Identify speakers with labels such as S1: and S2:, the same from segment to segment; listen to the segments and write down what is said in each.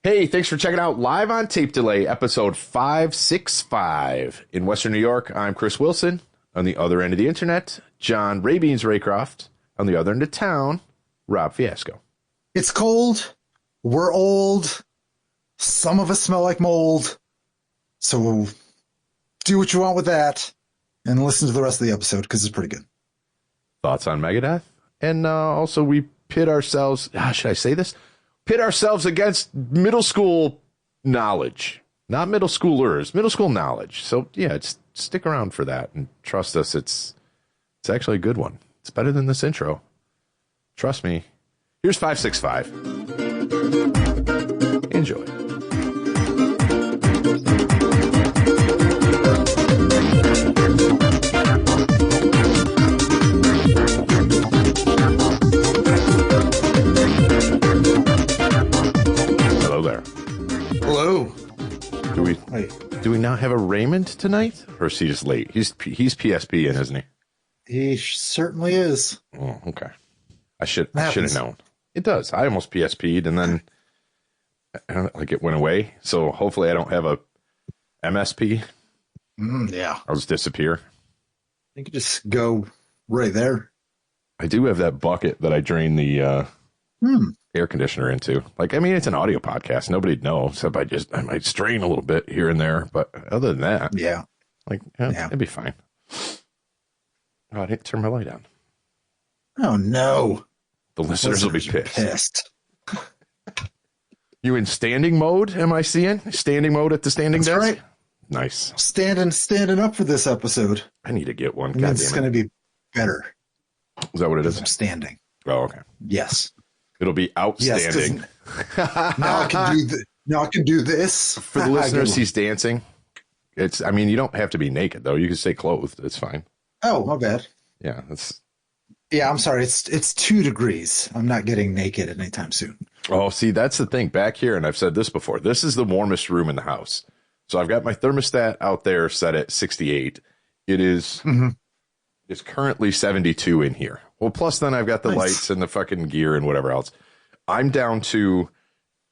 S1: Hey, thanks for checking out Live on Tape Delay, episode 565. In Western New York, I'm Chris Wilson. On the other end of the internet, John Rabeens Raycroft. On the other end of town, Rob Fiasco.
S2: It's cold. We're old. Some of us smell like mold. So do what you want with that and listen to the rest of the episode because it's pretty good.
S1: Thoughts on Megadeth? And also we pit ourselves, should I say this? Pit ourselves against middle school knowledge. Not middle schoolers, middle school knowledge. So, yeah, just stick around for that and trust us. It's actually a good one. It's better than this intro. Trust me. Here's 565. Enjoy. Hello there.
S2: Hello.
S1: Do we not have a Raymond tonight? Or is he just late? He's PSP in, isn't he?
S2: He certainly is.
S1: Oh, okay. I should have known. It does. I almost PSP'd and then it went away. So hopefully I don't have a MSP.
S2: Yeah.
S1: I'll just disappear.
S2: You could just go right there.
S1: I do have that bucket that I drain the air conditioner into. It's an audio podcast. Nobody'd know, except I might strain a little bit here and there. But other than that,
S2: yeah.
S1: It'd be fine. Oh, I didn't turn my light on.
S2: Oh, no.
S1: The listeners will be pissed.
S2: Pissed.
S1: You in standing mode, am I seeing? Standing mode at the standing desk?
S2: Right.
S1: Nice.
S2: Standing up for this episode.
S1: I need to get one.
S2: It's going to be better.
S1: Is that what it is?
S2: I'm standing.
S1: Oh, okay.
S2: Yes.
S1: It'll be outstanding.
S2: Yes, now I can do this.
S1: For the listeners, he's dancing. You don't have to be naked, though. You can stay clothed. It's fine.
S2: Oh, my bad.
S1: Yeah,
S2: I'm sorry. It's 2 degrees. I'm not getting naked anytime soon.
S1: Oh, see, that's the thing back here. And I've said this before. This is the warmest room in the house. So I've got my thermostat out there set at 68. It is it's currently 72 in here. Well, plus then I've got the lights and the fucking gear and whatever else. I'm down to,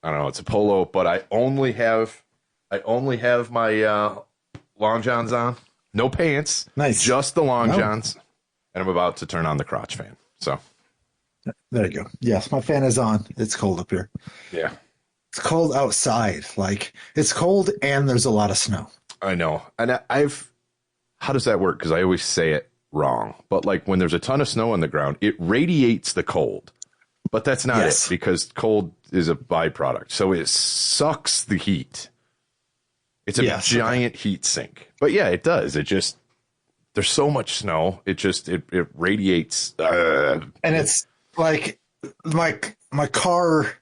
S1: I don't know, it's a polo, but I only have my long johns on. No pants.
S2: Nice.
S1: Just the long johns. And I'm about to turn on the crotch fan. So
S2: there you go. Yes, my fan is on. It's cold up here.
S1: Yeah.
S2: It's cold outside. It's cold and there's a lot of snow.
S1: I know. And how does that work? Because I always say it wrong. But when there's a ton of snow on the ground, it radiates the cold. But that's not it, because cold is a byproduct. So it sucks the heat. It's a giant heat sink. But yeah, it does. There's so much snow. It radiates.
S2: And it's like my car,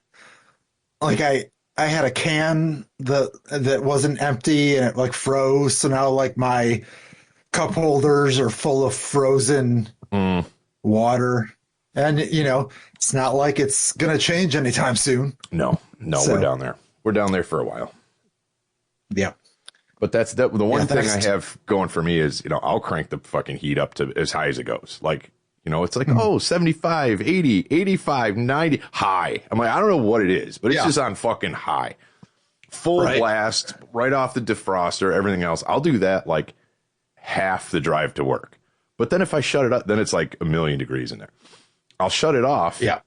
S2: I had a can that wasn't empty and it froze. So now my cup holders are full of frozen water. And, it's not like it's going to change anytime soon.
S1: No, so, we're down there. We're down there for a while.
S2: Yeah.
S1: But that's the one thing I have going for me is, I'll crank the fucking heat up to as high as it goes. It's 75, 80, 85, 90, high. I'm I don't know what it is, but it's just on fucking high. Full blast, right off the defroster, everything else. I'll do that half the drive to work. But then if I shut it up, then it's a million degrees in there. I'll shut it off.
S2: Yeah.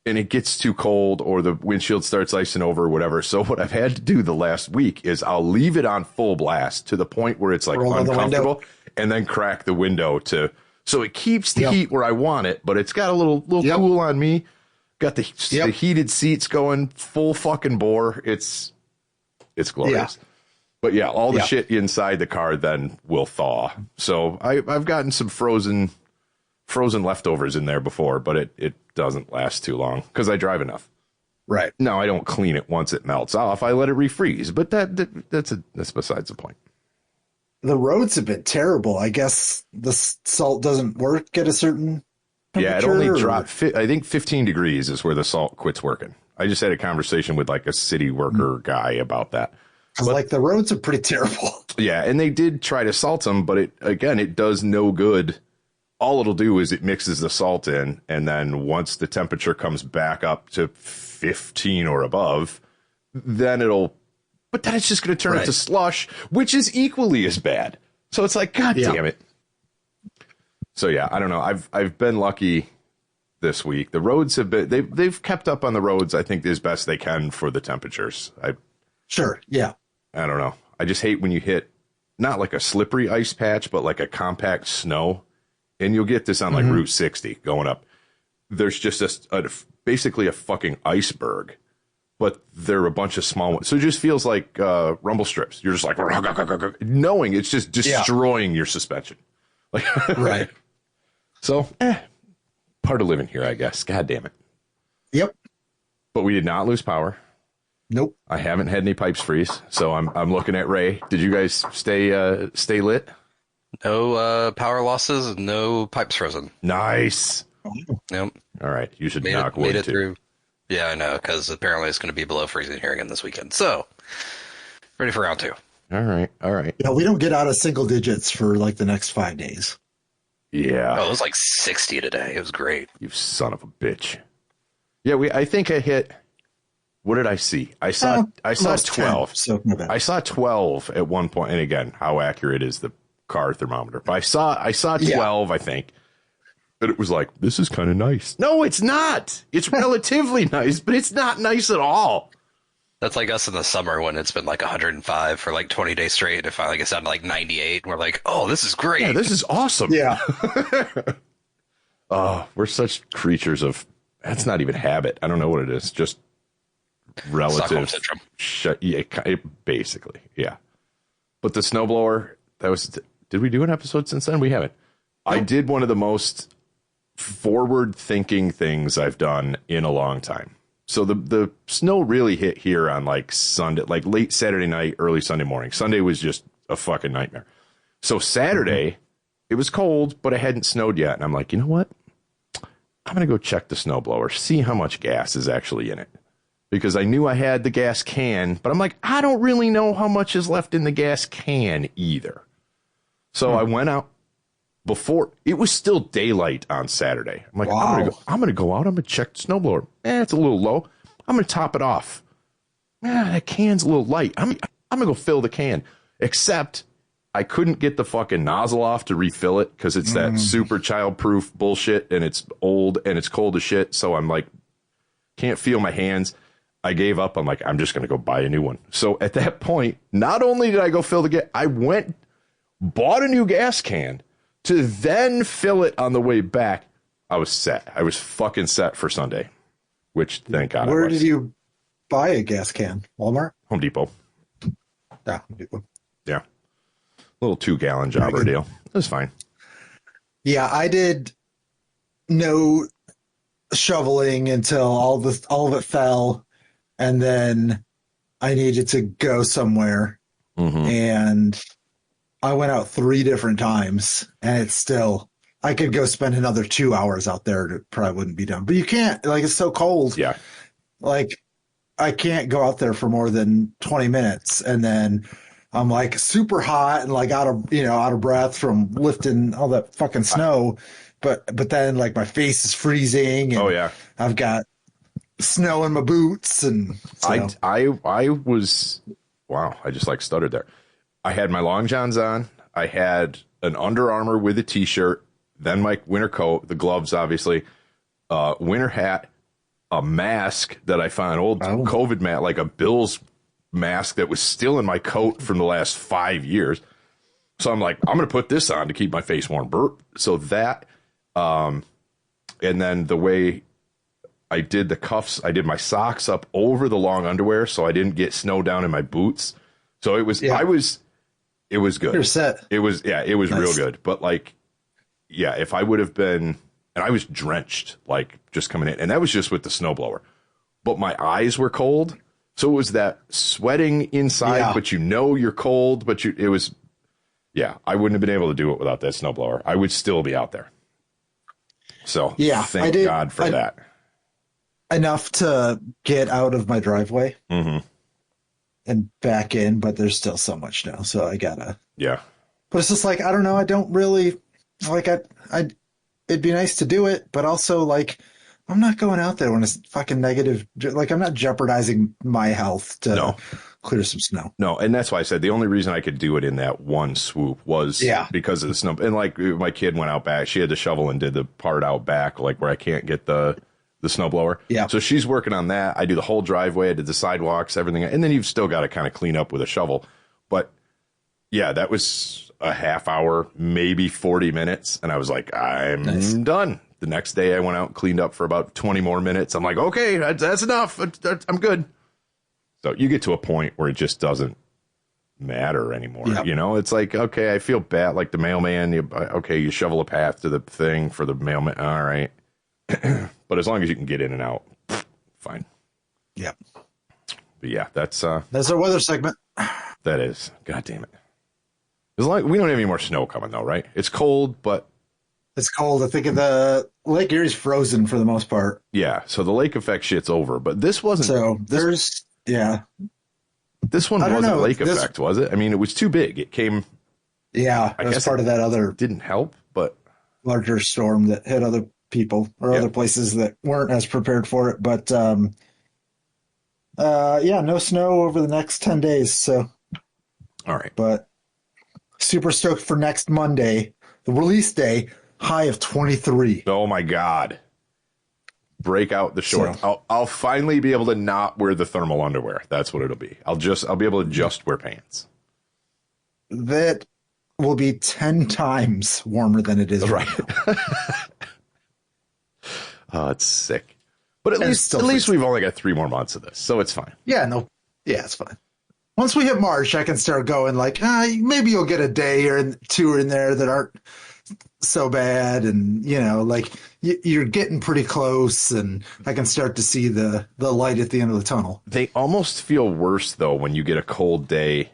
S1: And it gets too cold or the windshield starts icing over or whatever. So what I've had to do the last week is I'll leave it on full blast to the point where it's uncomfortable and then crack the window so it keeps the heat where I want it, but it's got a little cool on me. Got the heated seats going full fucking bore. It's glorious. Yeah. But yeah, all the shit inside the car then will thaw. So I've gotten some frozen leftovers in there before, but it doesn't last too long because I drive enough.
S2: Right.
S1: No, I don't clean it once it melts off. I let it refreeze, but that's besides the point.
S2: The roads have been terrible. I guess the salt doesn't work at a certain temperature.
S1: Yeah, it only dropped. I think 15 degrees is where the salt quits working. I just had a conversation with a city worker guy about that.
S2: Because the roads are pretty terrible.
S1: Yeah, and they did try to salt them, but it does no good. All it'll do is it mixes the salt in, and then once the temperature comes back up to 15 or above, then but then it's just going to turn into slush, which is equally as bad. So it's like, God damn it. So yeah, I don't know. I've been lucky this week. The roads have been, they've kept up on the roads, I think, as best they can for the temperatures.
S2: Sure. Yeah.
S1: I don't know. I just hate when you hit not like a slippery ice patch, but like a compact snow. And you'll get this on like Route 60 going up. There's just basically a fucking iceberg, but they're a bunch of small ones. So it just feels like rumble strips. You're just like, knowing it's just destroying your suspension. Like,
S2: right.
S1: So, part of living here, I guess. God damn it.
S2: Yep.
S1: But we did not lose power.
S2: Nope.
S1: I haven't had any pipes freeze, so I'm looking at Ray. Did you guys stay lit?
S3: No power losses, no pipes frozen.
S1: Nice.
S3: Yep.
S1: All right. You should knock wood
S3: made it
S1: too.
S3: through. Yeah, I know, because apparently it's going to be below freezing here again this weekend. So, ready for round 2.
S1: All right.
S2: Yeah, we don't get out of single digits for like the next 5 days.
S1: Yeah.
S3: Oh, it was like 60 today. It was great.
S1: You son of a bitch. Yeah, I think I hit. What did I see? I saw 12.
S2: 10, so
S1: I saw 12 at one point. And again, how accurate is the car thermometer? But I saw 12, I think. But it was like, this is kind of nice. No, it's not. It's relatively nice, but it's not nice at all.
S3: That's like us in the summer when it's been like 105 for like 20 days straight, and it finally gets down to like 98, and we're like, oh, this is great.
S1: Yeah, this is awesome.
S2: Yeah.
S1: Oh, we're such creatures of, that's not even habit. I don't know what it is. Just relative.
S3: Stockholm
S1: syndrome. Basically, yeah. But the snowblower, did we do an episode since then? We haven't. I did one of the most forward-thinking things I've done in a long time. So the snow really hit here on like Sunday, like late Saturday night, early Sunday morning. Sunday was just a fucking nightmare. So Saturday, it was cold, but it hadn't snowed yet. And I'm like, you know what? I'm going to go check the snowblower, see how much gas is actually in it. Because I knew I had the gas can, but I'm like, I don't really know how much is left in the gas can either. So I went out before it was still daylight on Saturday. I'm like,
S2: wow.
S1: I'm going to go out. I'm going to check the snowblower. It's a little low. I'm going to top it off. That can's a little light. I'm going to go fill the can. Except I couldn't get the fucking nozzle off to refill it because it's that super child-proof bullshit, and it's old and it's cold as shit. So I'm like, can't feel my hands. I gave up. I'm like, I'm just going to go buy a new one. So at that point, not only did I go fill the gas, I bought a new gas can to then fill it on the way back. I was set. I was fucking set for Sunday, which thank God.
S2: Where did you buy a gas can? Walmart?
S1: Home Depot.
S2: Yeah, Home Depot.
S1: Yeah. Little 2-gallon jobber deal. It was fine.
S2: Yeah, I did no shoveling until all of it fell, and then I needed to go somewhere, and I went out 3 different times, and it's still, I could go spend another 2 hours out there. It probably wouldn't be done, but you can't, like, it's so cold.
S1: Yeah.
S2: Like, I can't go out there for more than 20 minutes. And then I'm like super hot and like out of breath from lifting all that fucking snow. But then like my face is freezing. And I've got snow in my boots. And so.
S1: I was, wow, I just like stuttered there. I had my long johns on. I had an Under Armour with a t-shirt, then my winter coat, the gloves, obviously, winter hat, a mask that I found, old COVID mask, like a Bills mask that was still in my coat from the last 5 years. So I'm like, I'm going to put this on to keep my face warm. So that, and then the way I did the cuffs, I did my socks up over the long underwear so I didn't get snow down in my boots. So it was, it was good.
S2: You're set.
S1: It was nice. Real good. But like, if I would have been, and I was drenched, like just coming in, and that was just with the snowblower, but my eyes were cold. So it was that sweating inside, but you're cold, but I wouldn't have been able to do it without that snowblower. I would still be out there. So thank God for that.
S2: Enough to get out of my driveway and back in, but there's still so much snow. So I gotta, but it's just like, I don't know. I don't really like, it'd be nice to do it, but also like I'm not going out there when it's fucking negative. Like, I'm not jeopardizing my health to clear some snow.
S1: No, and that's why I said the only reason I could do it in that one swoop was because of the snow. And like my kid went out back, she had to shovel and did the part out back, like where I can't get the snowblower.
S2: Yeah.
S1: So she's working on that. I do the whole driveway, I did the sidewalks, everything. And then you've still got to kind of clean up with a shovel. But yeah, that was a half hour, maybe 40 minutes. And I was like, I'm done. The next day I went out and cleaned up for about 20 more minutes. I'm like, okay, that's enough. I'm good. So you get to a point where it just doesn't matter anymore.
S2: Yep.
S1: You know, it's like, okay, I feel bad. Like the mailman, you shovel a path to the thing for the mailman. All right. But as long as you can get in and out, fine.
S2: Yep.
S1: But yeah, that's
S2: our weather segment.
S1: That is. God damn it. As long we don't have any more snow coming though, right? It's cold, but
S2: it's cold. I think the Lake Erie's frozen for the most part.
S1: Yeah. So the lake effect shit's over, but this wasn't.
S2: So there's. Yeah.
S1: This one wasn't lake effect, was it? I mean, it was too big. It came.
S2: Yeah, it was part of that other.
S1: Didn't help, but.
S2: Larger storm that hit other people or other places that weren't as prepared for it. But, no snow over the next 10 days. So.
S1: All right.
S2: But super stoked for next Monday, the release day, high of 23.
S1: Oh, my God. Break out the shorts. So, I'll finally be able to not wear the thermal underwear. That's what it'll be. I'll be able to just wear pants.
S2: That will be 10 times warmer than it is right now.
S1: Oh, it's sick. But at least we've only got 3 more months of this, so it's fine.
S2: Yeah, it's fine. Once we hit March, I can start going like, maybe you'll get a day or 2 in there that aren't so bad, and like you're getting pretty close, and I can start to see the light at the end of the tunnel.
S1: They almost feel worse though when you get a cold day.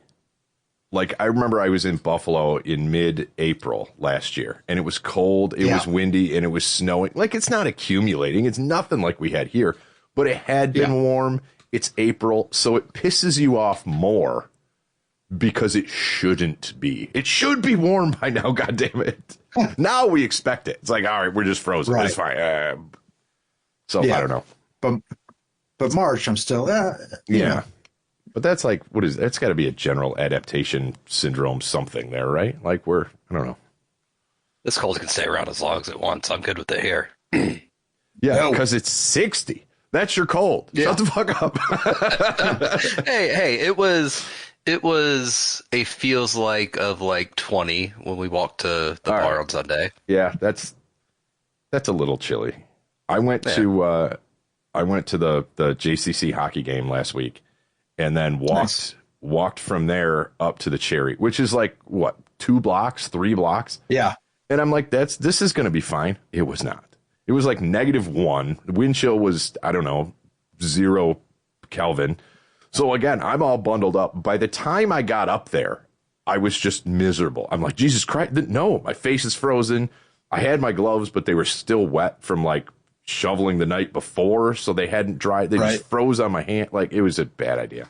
S1: Like I remember I was in Buffalo in mid-April last year, and it was cold, it was windy, and it was snowing. Like it's not accumulating, it's nothing like we had here, but it had been warm. It's April, so it pisses you off more. Because it shouldn't be. It should be warm by now, goddammit. Now we expect it. It's like, all right, we're just frozen. Right. It's fine. I don't know.
S2: But March, I'm still,
S1: yeah. But that's like, that's got to be a general adaptation syndrome something there, right? Like I don't know.
S3: This cold can stay around as long as it wants. I'm good with it here.
S1: Yeah, because it's 60. That's your cold. Yeah. Shut the fuck up.
S3: Hey, it was a feels like of like 20 when we walked to the bar on Sunday.
S1: Yeah, that's a little chilly. I went to the JCC hockey game last week, and then walked from there up to the Cherry, which is like what, 2 blocks, 3 blocks.
S2: Yeah,
S1: and I'm like, this is going to be fine. It was not. It was like -1. The wind chill was, I don't know, 0 Kelvin. So again, I'm all bundled up. By the time I got up there, I was just miserable. I'm like, Jesus Christ. No, my face is frozen. I had my gloves, but they were still wet from like shoveling the night before. So they hadn't dried. They just froze on my hand. Like it was a bad idea,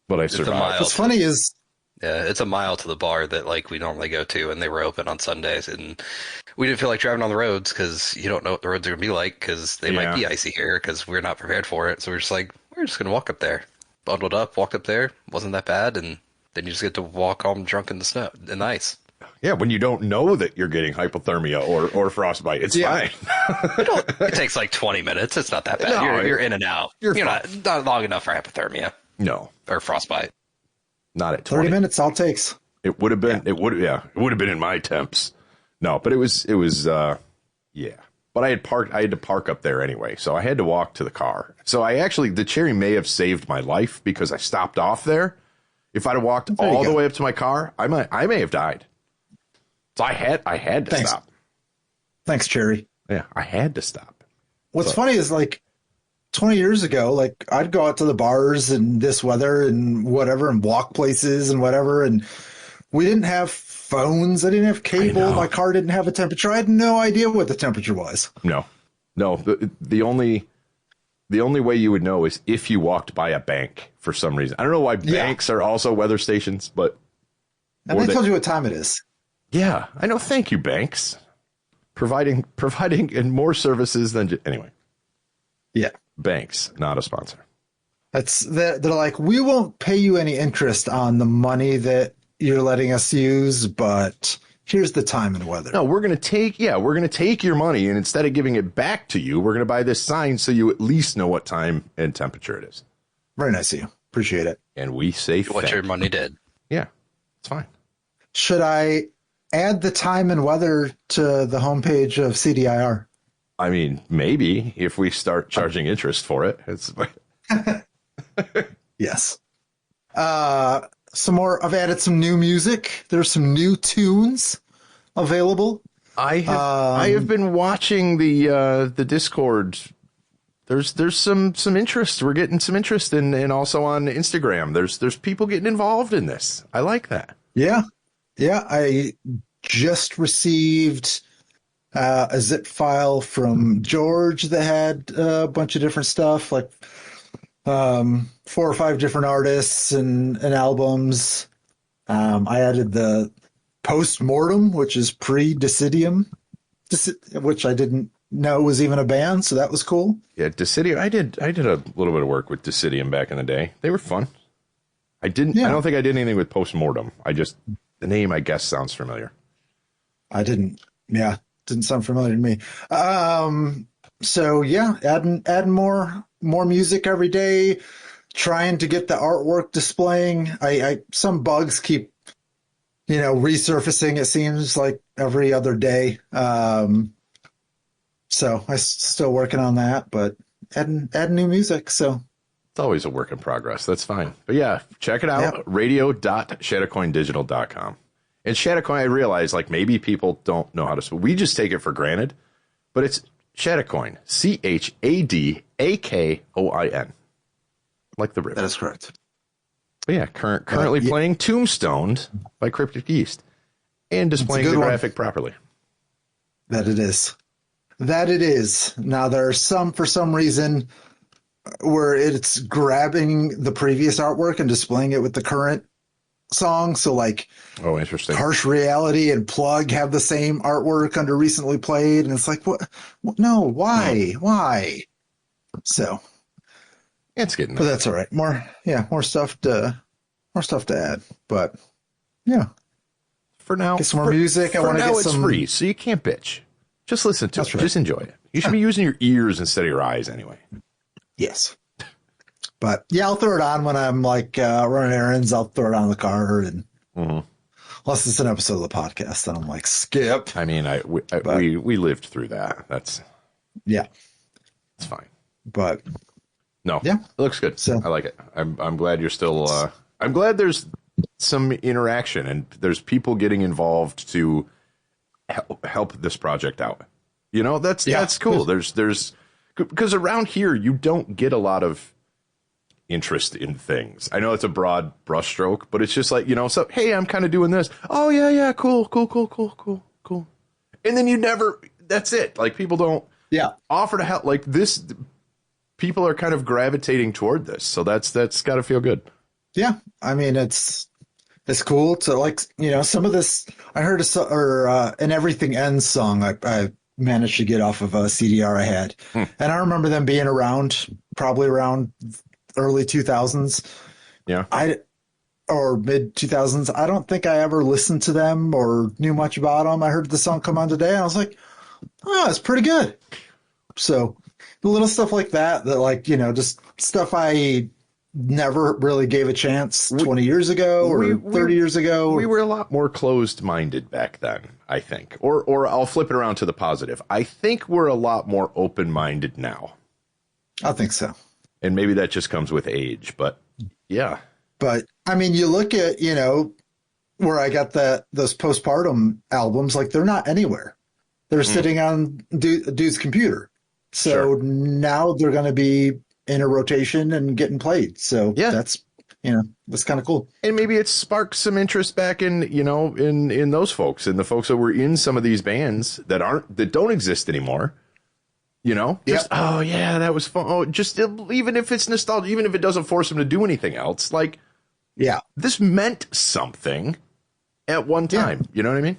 S1: but I survived.
S2: What's funny is,
S3: it's a mile to the bar that like we normally go to, and they were open on Sundays, and we didn't feel like driving on the roads because you don't know what the roads are going to be like because they might be icy here because we're not prepared for it. So we're just like, we're just going to walk up there. Bundled up, walked up there, wasn't that bad, and then you just get to walk home drunk in the snow, in the ice.
S1: Yeah, when you don't know that you're getting hypothermia or frostbite, it's fine.
S3: It takes like 20 minutes. It's not that bad. No, you're in and out. You're not long enough for hypothermia.
S1: No,
S3: or frostbite.
S1: Not at 20.
S2: 30 minutes. All it takes.
S1: It would have been. It would have been in my temps. No, but it was. But I had to park up there anyway, so I had to walk to the car. So the Cherry may have saved my life because I stopped off there. If I'd have walked all the way up to my car, I may have died. So I had to stop.
S2: Thanks, Cherry.
S1: Yeah, I had to stop.
S2: What's funny is like 20 years ago, like I'd go out to the bars in this weather and whatever, and walk places and whatever, and we didn't have phones. I didn't have cable. My car didn't have a temperature. I had no idea what the temperature was.
S1: No. The only way you would know is if you walked by a bank for some reason. I don't know why banks are also weather stations, but
S2: and they told you what time it is.
S1: Yeah, I know. Thank you, banks, providing and more services than anyway.
S2: Yeah.
S1: Banks, not a sponsor.
S2: They're like, we won't pay you any interest on the money that you're letting us use, but here's the time and weather.
S1: No, we're going to take your money, and instead of giving it back to you, we're going to buy this sign so you at least know what time and temperature it is.
S2: Very nice of you. Appreciate it.
S1: And we say
S3: what your money did.
S1: Yeah, it's fine.
S2: Should I add the time and weather to the homepage of CDIR?
S1: I mean, maybe if we start charging interest for it. It's
S2: Yes. Some more. I've added some new music. There's some new tunes available.
S1: I have been watching the Discord. There's some interest. We're getting some interest and also on Instagram. There's people getting involved in this. I like that.
S2: Yeah. Yeah. I just received a zip file from George that had a bunch of different stuff, like 4 or 5 different artists and albums. I added the Postmortem, which is pre-Decidium, which I didn't know was even a band, so that was cool.
S1: Yeah, Decidium. I did a little bit of work with Decidium back in the day. They were fun. I don't think I did anything with Postmortem. The name, I guess, sounds familiar.
S2: I didn't. Yeah, didn't sound familiar to me. So yeah, adding more music every day, trying to get the artwork displaying. Some bugs keep, resurfacing. It seems like every other day. So I'm still working on that, but adding new music. So
S1: it's always a work in progress. That's fine. But yeah, check it out. Yep. radio.chadakoindigital.com. And Chadacoin, I realize, like, maybe people don't know how to spell. We just take it for granted, but it's Chadakoin. Chadakoin. Like the river.
S2: That is correct.
S1: But yeah, currently playing Tombstoned by Cryptic Yeast and displaying the graphic properly.
S2: That it is. Now, there are some, for some reason, where it's grabbing the previous artwork and displaying it with the current song. So, like,
S1: oh, interesting.
S2: Harsh Reality and Plug have the same artwork under recently played, and it's like, what? No, why? Why? So,
S1: it's getting.
S2: But that's all right. More stuff to add. But yeah,
S1: for now,
S2: get some more music. I want to get some.
S1: It's free, so you can't bitch. Just listen to it. Right. Just enjoy it. You should be using your ears instead of your eyes anyway.
S2: Yes. But yeah, I'll throw it on when I'm like running errands. I'll throw it on in the car, and unless it's an episode of the podcast, then I'm like, skip.
S1: I mean, we lived through that. It's fine.
S2: But
S1: no, it looks good. So I like it. I'm glad you're still. I'm glad there's some interaction and there's people getting involved to help this project out. That's cool. There's because around here you don't get a lot of interest in things. I know it's a broad brushstroke, but it's just like, so hey, I'm kind of doing this. Oh yeah, cool. And then you never. That's it. Like, people don't offer to help. Like, this, people are kind of gravitating toward this, so that's got to feel good.
S2: Yeah, I mean, it's cool to, like, some of this. I heard an Everything Ends song I managed to get off of a CDR I had, and I remember them being around probably around early 2000s.
S1: Yeah.
S2: Or mid 2000s. I don't think I ever listened to them or knew much about them. I heard the song come on today, and I was like, oh, it's pretty good. So the little stuff like that, like, just stuff I never really gave a chance 20 years ago or 30 years ago.
S1: We were a lot more closed-minded back then, I think. Or I'll flip it around to the positive. I think we're a lot more open-minded now.
S2: I think so.
S1: And maybe that just comes with age, but yeah. But
S2: I mean, you look at, where I got those postpartum albums, like, they're not anywhere. They're sitting on a dude's computer. So now they're going to be in a rotation and getting played. So that's kind of cool.
S1: And maybe it sparks some interest back in, in those folks and the folks that were in some of these bands that don't exist anymore. Oh yeah, that was fun. Oh, just even if it's nostalgia, even if it doesn't force them to do anything else, like, this meant something at one time. You know what I mean?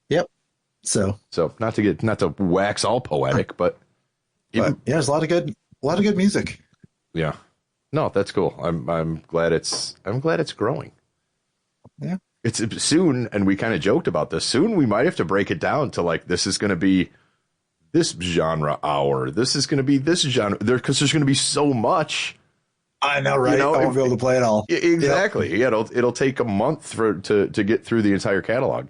S2: Yep. So
S1: not to wax all poetic, but
S2: there's a lot of good lot of good music.
S1: Yeah. No, that's cool. I'm glad it's growing.
S2: Yeah.
S1: It's soon, and we kind of joked about this. Soon we might have to break it down to like, this is going to be this genre hour. This is going to be this genre there, because there's going to be so much.
S2: I know, right? I won't be able to play it all.
S1: Exactly. Yep. Yeah, it'll take a month to get through the entire catalog.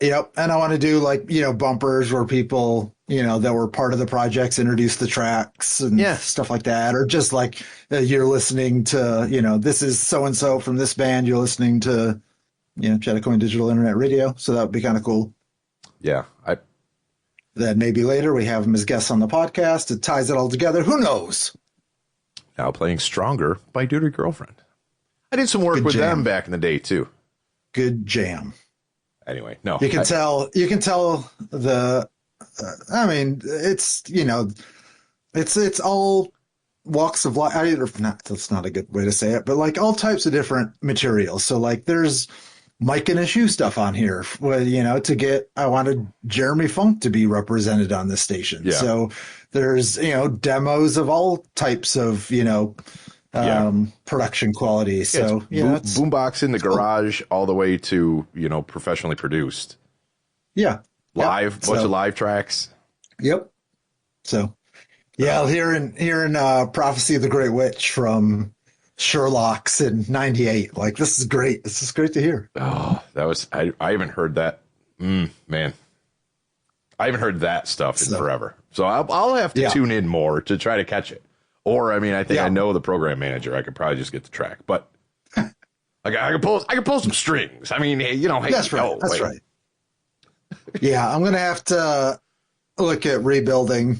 S2: Yep. And I want to do like, bumpers where people, that were part of the projects introduce the tracks and stuff like that. Or just like you're listening to, this is so-and-so from this band. You're listening to, Chadakoin Digital Internet Radio. So that would be kind of cool.
S1: Yeah.
S2: Then maybe later we have them as guests on the podcast. It ties it all together. Who knows?
S1: Now playing Stronger by Duty Girlfriend. I did some work with them back in the day too.
S2: Good jam.
S1: Anyway, no.
S2: You can tell the, I mean, it's, it's all walks of life. That's not a good way to say it, but like all types of different materials. So like there's Mike and Issue stuff on here, where, I wanted Jeremy Funk to be represented on this station. Yeah. So there's, demos of all types of, production quality. So,
S1: it's boombox in the garage all the way to, professionally produced.
S2: Yeah.
S1: Bunch of live tracks.
S2: Yep. So, hearing Prophecy of the Great Witch from Sherlock's in '98. Like, this is great. This is great to hear.
S1: Oh, I haven't heard that. Man. I haven't heard that stuff in forever. So I'll have to tune in more to try to catch it. Or, I mean, I think I know the program manager. I could probably just get the track. But I could pull some strings. I mean, hey,
S2: that's right. That's right. Yeah, I'm going to have to look at rebuilding,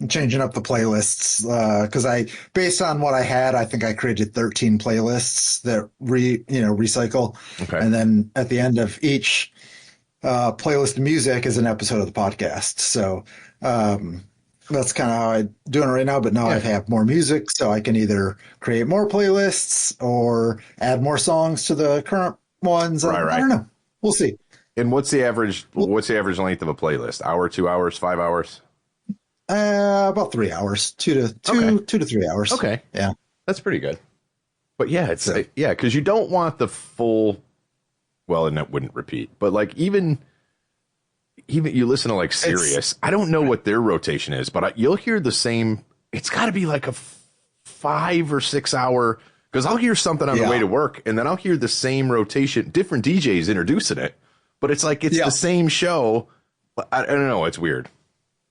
S2: changing up the playlists, because based on what I had, I think I created 13 playlists that recycle. Okay. And then at the end of each playlist of music is an episode of the podcast. So that's kind of how I'm doing it right now. But now I have more music, so I can either create more playlists or add more songs to the current ones. Right. I don't know. We'll see.
S1: And what's the average length of a playlist? Hour, 2 hours, 5 hours?
S2: About 3 hours, 2 to 3 hours.
S1: Okay.
S2: Yeah.
S1: That's pretty good. But because you don't want the full, well, and that wouldn't repeat, but like even you listen to like Sirius, I don't know what their rotation is, but you'll hear the same. It's got to be like a 5 or 6 hour, because I'll hear something on the way to work, and then I'll hear the same rotation, different DJs introducing it, but it's like the same show. I don't know. It's weird.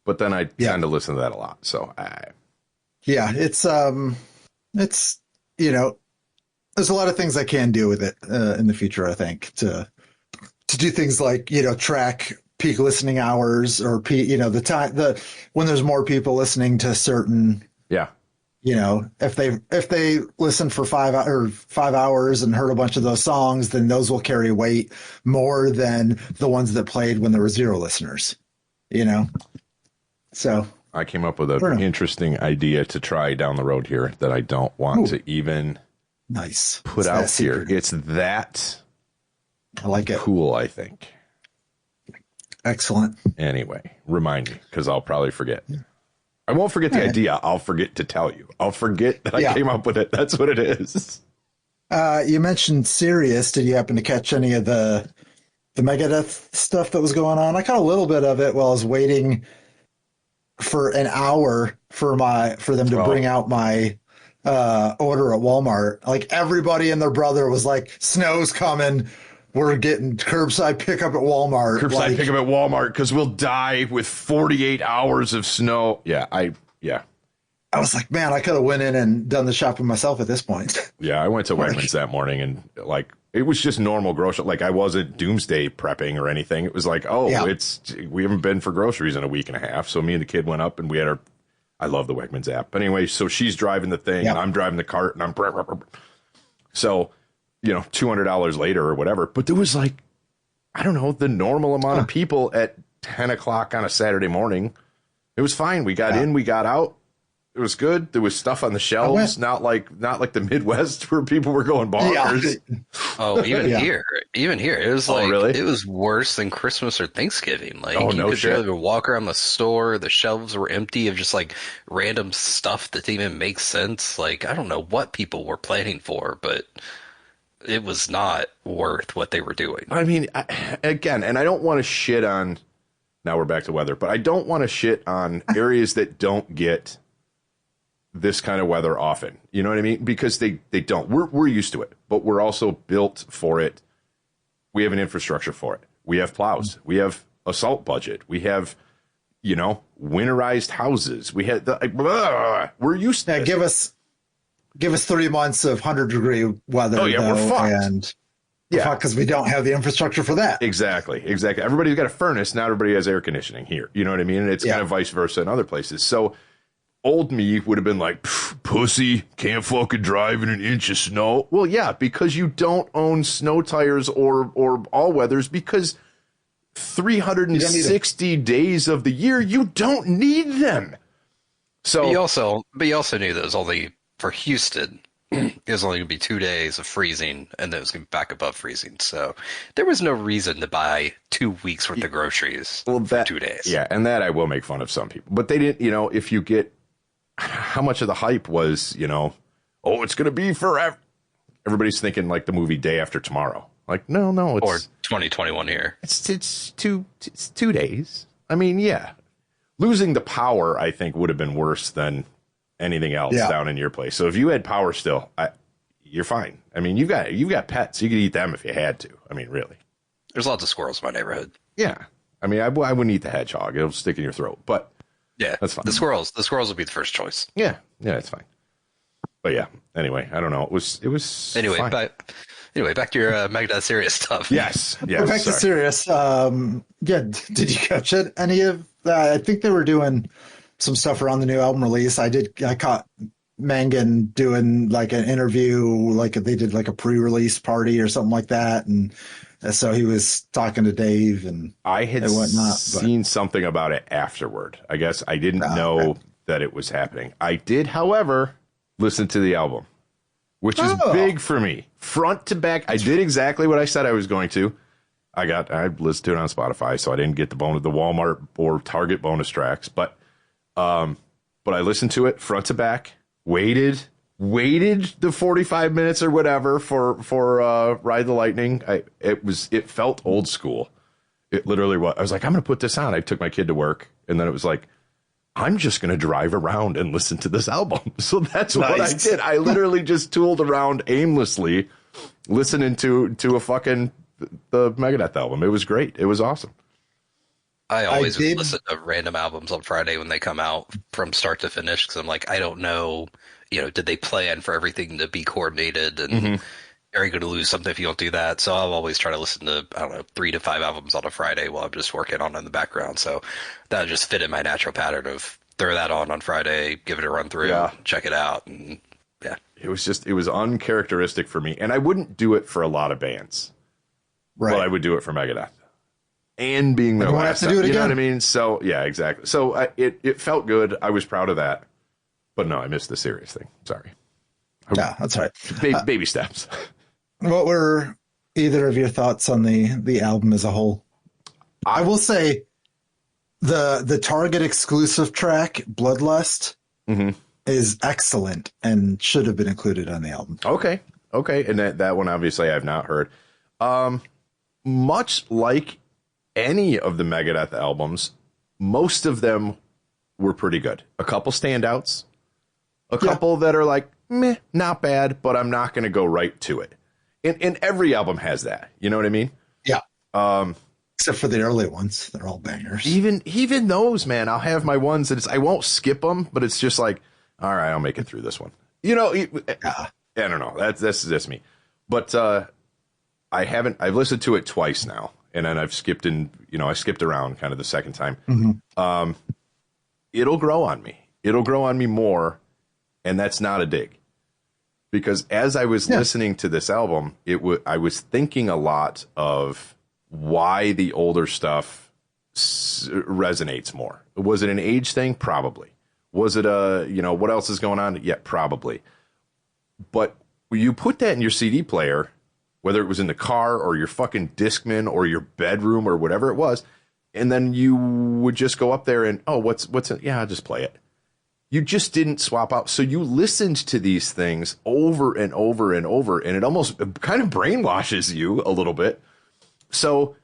S1: But then I tend to listen to that a lot. So
S2: it's there's a lot of things I can do with it in the future, I think, to do things like, track peak listening hours or the time when there's more people listening to certain, if they listen for 5 hours and heard a bunch of those songs, then those will carry weight more than the ones that played when there were 0 listeners, So
S1: I came up with an interesting idea to try down the road here that I don't want to even put out here. It's that
S2: I like it.
S1: Cool, I think.
S2: Excellent.
S1: Anyway, remind me, because I'll probably forget. I won't forget the idea. I'll forget to tell you. I'll forget that I came up with it. That's what it is.
S2: You mentioned Sirius. Did you happen to catch any of the Megadeth stuff that was going on? I caught a little bit of it while I was waiting for an hour for them to bring out my order at Walmart. Like, everybody and their brother was like, snow's coming. We're getting curbside pickup at Walmart.
S1: Curbside pickup at Walmart, because we'll die with 48 hours of snow. I
S2: was like, man, I could have went in and done the shopping myself at this point.
S1: Yeah, I went to Wegmans that morning, and like, it was just normal grocery. Like, I wasn't doomsday prepping or anything. It was like, we haven't been for groceries in a week and a half. So me and the kid went up, and we had I love the Wegmans app. But anyway, so she's driving the thing, and I'm driving the cart, and so, $200 later or whatever. But there was like, I don't know, the normal amount of people at 10 o'clock on a Saturday morning. It was fine. We got in, we got out. It was good. There was stuff on the shelves, not like the Midwest where people were going bonkers.
S2: Yeah.
S3: Oh, even here, it was like
S1: really?
S3: it was worse than Christmas or Thanksgiving. Like
S1: Oh,
S3: you
S1: no
S3: could
S1: shit.
S3: barely walk around the store. The shelves were empty of just like random stuff that didn't even make sense. Like I don't know what people were planning for, but it was not worth what they were doing.
S1: I mean, again, and I don't want to shit on. Now we're back to weather, but I don't want to shit on areas that don't get this kind of weather often. You know what I mean? Because they don't. We're used to it, but we're also built for it. We have an infrastructure for it. We have plows. We have a salt budget. We have, winterized houses. We had we're used to it.
S2: Give us 3 months of 100-degree weather.
S1: Oh yeah, we're fucked.
S2: And because we don't have the infrastructure for that.
S1: Exactly. Everybody's got a furnace. Not everybody has air conditioning here. You know what I mean? And it's kind of vice versa in other places. So old me would have been like, pussy, can't fucking drive in an inch of snow. Well, yeah, because you don't own snow tires or all weathers, because 360 days of the year, you don't need them. So
S3: But you also knew that it was only for Houston. It was only going to be 2 days of freezing, and then it was going to be back above freezing. So there was no reason to buy 2 weeks worth of groceries for 2 days.
S1: Yeah, and that I will make fun of some people. But they didn't, if you get how much of the hype was, it's going to be forever. Everybody's thinking like the movie Day After Tomorrow. Like, no, it's...
S3: Or 2021 here.
S1: It's 2 days. I mean, yeah. Losing the power, I think, would have been worse than anything else down in your place. So if you had power still, you're fine. I mean, you've got pets. You could eat them if you had to. I mean, really.
S3: There's lots of squirrels in my neighborhood.
S1: Yeah. I mean, I wouldn't eat the hedgehog. It'll stick in your throat. But
S3: yeah,
S1: that's fine.
S3: The squirrels would be the first choice.
S1: Yeah, it's fine. But yeah, anyway, I don't know. It was
S3: anyway.
S1: fine.
S3: Back to your Megadeth Sirius stuff.
S1: Yes.
S2: Back to Sirius. Did you catch it? Any of that? I think they were doing some stuff around the new album release. I caught Mangan doing like an interview, like they did like a pre-release party or something like that, and so he was talking to Dave and
S1: I had seen something about it afterward. I guess I didn't know that it was happening. I did, however, listen to the album, which is big for me, front to back. I did exactly what I said I was going to. I listened to it on Spotify, so I didn't get the Walmart or Target bonus tracks, but I listened to it front to back, waited the 45 minutes or whatever for Ride the Lightning. It felt old school. It literally was. I was like, I'm going to put this on. I took my kid to work, and then it was like, I'm just going to drive around and listen to this album. So that's what I did. I literally just tooled around aimlessly listening to a fucking the Megadeth album. It was great. It was awesome.
S3: I always listen to random albums on Friday when they come out from start to finish, because I'm like, I don't know, did they plan for everything to be coordinated, and are you going to lose something if you don't do that? So I'll always try to listen to, 3 to 5 albums on a Friday while I'm just working on it in the background. So that just fit in my natural pattern of throw that on Friday, give it a run through, check it out. And yeah, it was uncharacteristic for me. And I wouldn't do it for a lot of bands, but I would do it for Megadeth. And being their last, you know what I mean? So yeah, exactly. So it felt good. I was proud of that, but no, I missed the serious thing. Sorry.
S2: Yeah, that's right.
S1: Baby steps.
S2: What were either of your thoughts on the album as a whole? I will say the Target exclusive track, Bloodlust, is excellent and should have been included on the album.
S1: Okay. And that one, obviously, I've not heard. Much like any of the Megadeth albums, most of them were pretty good. A couple standouts, a couple that are like, meh, not bad, but I'm not going to go right to it. And every album has that. You know what I mean?
S2: Yeah. Except for the early ones. They're all bangers.
S1: Even those, man, I'll have my ones that I won't skip them, but it's just like, all right, I'll make it through this one. I don't know. That's just me. But I've listened to it twice now. And then I've skipped I skipped around kind of the second time. It'll grow on me. It'll grow on me more. And that's not a dig. Because as I was listening to this album, I was thinking a lot of why the older stuff resonates more. Was it an age thing? Probably. Was it what else is going on? Yeah, probably. But you put that in your CD player, whether it was in the car or your fucking Discman or your bedroom or whatever it was, and then you would just go up there and, what's it? Yeah, I'll just play it. You just didn't swap out. So you listened to these things over and over and over, and it almost kind of brainwashes you a little bit. So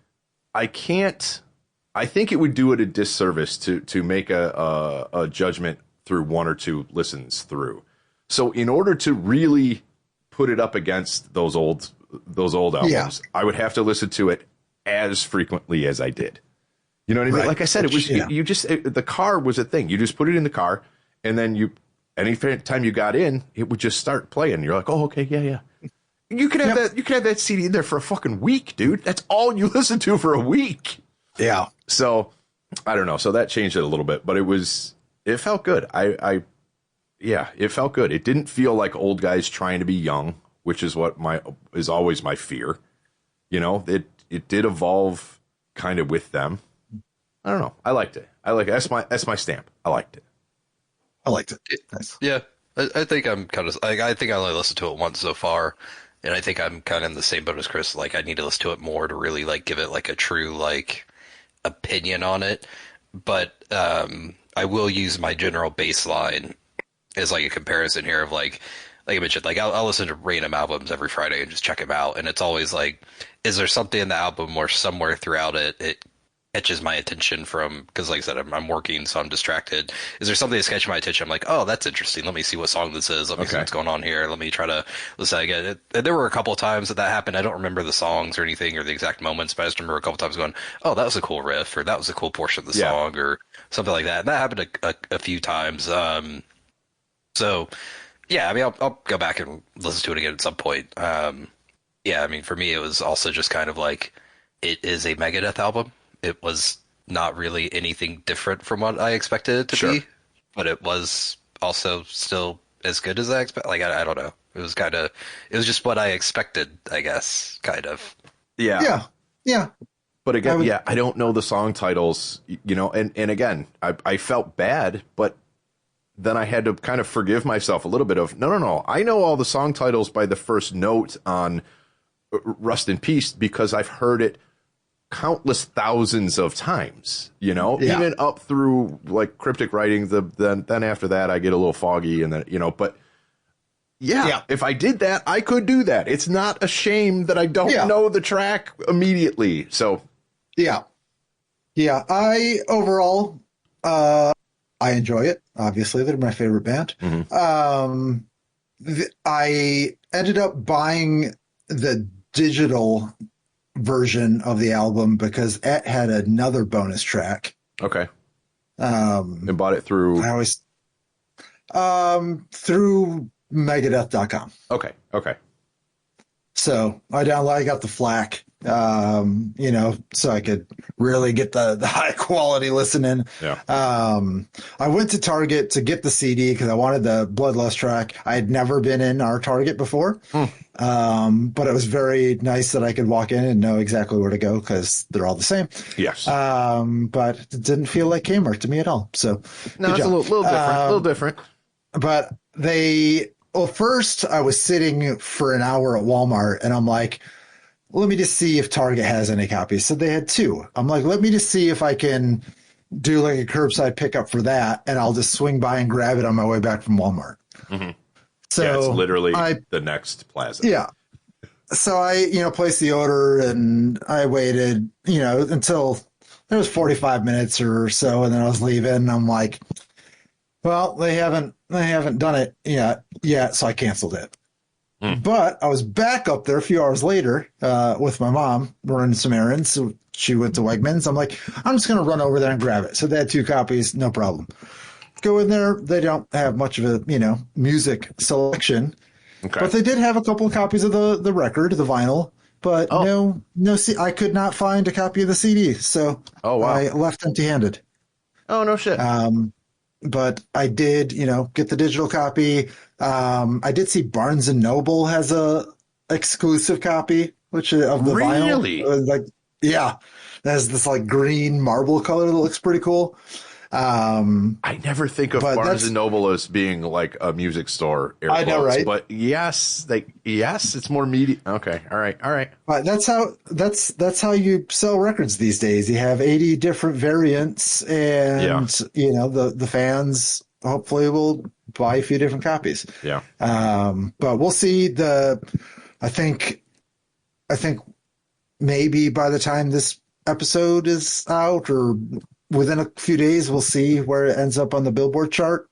S1: I think it would do it a disservice to make a judgment through one or two listens through. So in order to really put it up against those old albums, I would have to listen to it as frequently as I did. You know what I mean? Right. Like I said, the car was a thing. You just put it in the car, and then anytime you got in, it would just start playing. You're like, oh, okay, yeah. You could have that. You could have that CD in there for a fucking week, dude. That's all you listen to for a week.
S2: Yeah.
S1: So I don't know. So that changed it a little bit, but it felt good. It felt good. It didn't feel like old guys trying to be young, which is what is always my fear. It did evolve kind of with them. I don't know. I liked it. That's my stamp. I liked it.
S2: Nice.
S3: Yeah. I think I'm kind of like, I think I only listened to it once so far, and I think I'm kind of in the same boat as Chris. Like, I need to listen to it more to really like give it like a true like opinion on it. But I will use my general baseline as like a comparison here of like I mentioned, like I'll listen to random albums every Friday and just check them out, and it's always like, is there something in the album or somewhere throughout it catches my attention because like I said, I'm working, so I'm distracted. Is there something that's catching my attention? I'm like, oh, that's interesting. Let me see what song this is. Let me see what's going on here. Let me try to listen again. There were a couple of times that happened. I don't remember the songs or anything or the exact moments, but I just remember a couple of times going, oh, that was a cool riff, or that was a cool portion of the song, or something like that. And that happened a few times. So yeah, I mean, I'll go back and listen to it again at some point. Yeah, I mean, for me, it was also just kind of like, it is a Megadeth album. It was not really anything different from what I expected it to be, but it was also still as good as I expect. Like, I don't know. It was just what I expected, I guess, kind of.
S2: Yeah.
S1: But again, I don't know the song titles, and again, I felt bad, but then I had to kind of forgive myself a little bit of, no. I know all the song titles by the first note on Rust in Peace because I've heard it countless thousands of times, even up through like Cryptic Writing. Then after that, I get a little foggy, and then but if I did that, I could do that. It's not a shame that I don't know the track immediately. So
S2: yeah. I overall, I enjoy it. Obviously, they're my favorite band.
S1: Mm-hmm.
S2: I ended up buying the digital version of the album because it had another bonus track.
S1: Okay. And bought it through
S2: through Megadeth.com.
S1: Okay.
S2: So I got the FLAC, so I could really get the high quality listening.
S1: Yeah.
S2: I went to Target to get the CD because I wanted the Bloodlust track. I had never been in our Target before. But it was very nice that I could walk in and know exactly where to go because they're all the same.
S1: Yes.
S2: But it didn't feel like Kmart to me at all. So
S1: no, it's a little different.
S2: But first I was sitting for an hour at Walmart and I'm like, let me just see if Target has any copies. So they had 2. I'm like, let me just see if I can do like a curbside pickup for that. And I'll just swing by and grab it on my way back from Walmart.
S1: Mm-hmm.
S2: So
S1: it's literally the next plaza.
S2: Yeah. So I, placed the order and I waited, until there was 45 minutes or so. And then I was leaving and I'm like, well, they haven't done it yet. So I canceled it. But I was back up there a few hours later with my mom running some errands. So she went to Wegmans. I'm like, I'm just going to run over there and grab it. So they had 2 copies. No problem. Go in there. They don't have much of a, music selection. Okay. But they did have a couple of copies of the record, the vinyl. But no, I could not find a copy of the CD. So I left empty-handed.
S1: Oh, no shit.
S2: But I did, get the digital copy. I did see Barnes and Noble has a exclusive copy, of the vinyl. Really? It has this like green marble color that looks pretty cool.
S1: I never think of Barnes and Noble as being like a music store.
S2: I know, right?
S1: But yes, it's more media. Okay, all right.
S2: But that's how you sell records these days. You have 80 different variants, and the fans hopefully will buy a few different copies.
S1: Yeah.
S2: But we'll see. I think maybe by the time this episode is out, or within a few days, we'll see where it ends up on the Billboard chart.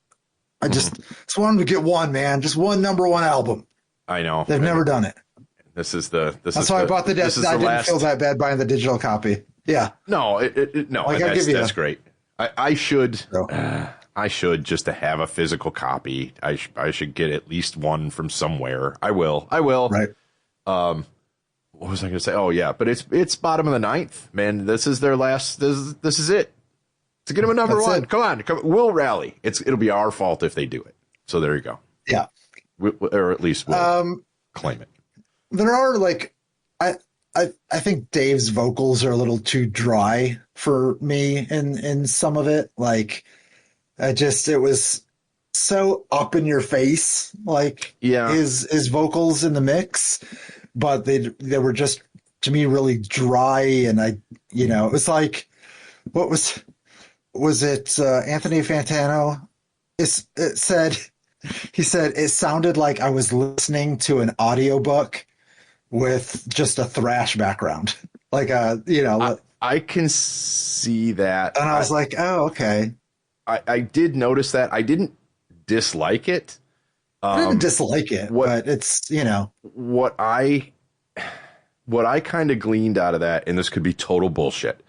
S2: I just want them to get one, man. Just one #1 album.
S1: I know.
S2: They've never done it.
S1: That's
S2: why I bought the disc. I didn't feel that bad buying the digital copy. Yeah.
S1: No, that's great. I should just to have a physical copy. I should get at least one from somewhere. I will.
S2: Right.
S1: What was I going to say? Oh yeah, but it's bottom of the ninth, man. This is their last. This is it. To get them a #1. Come on, we'll rally. It'll be our fault if they do it. So there you go.
S2: Yeah.
S1: Or at least we'll claim it.
S2: There are I think Dave's vocals are a little too dry for me in some of it. Like, it was so up in your face. Like, his vocals in the mix, but they were just, to me, really dry. And it was like, what was it? Anthony Fantano? He said it sounded like I was listening to an audiobook with just a thrash background. Like,
S1: I can see that.
S2: And I was like, oh, okay.
S1: I did notice that. I didn't dislike it.
S2: I didn't dislike it, but it's,
S1: what I kind of gleaned out of that, and this could be total bullshit,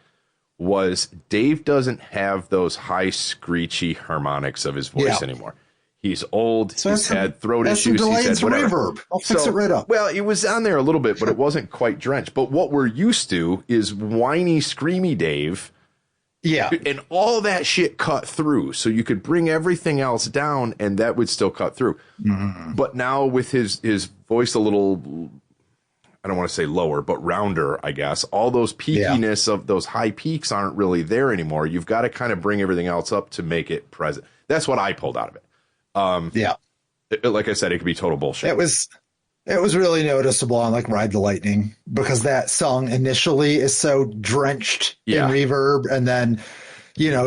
S1: was Dave doesn't have those high screechy harmonics of his voice anymore. He's old. He's had throat issues. He's had whatever.
S2: Reverb. I'll fix it right up.
S1: Well, it was on there a little bit, but it wasn't quite drenched. But what we're used to is whiny, screamy Dave.
S2: Yeah.
S1: And all that shit cut through. So you could bring everything else down and that would still cut through. Mm-hmm. But now with his voice a little, I don't want to say lower, but rounder, I guess, all those peakiness of those high peaks aren't really there anymore. You've got to kind of bring everything else up to make it present. That's what I pulled out of it. Like I said, it could be total bullshit.
S2: It was really noticeable on like Ride the Lightning, because that song initially is so drenched in reverb, and then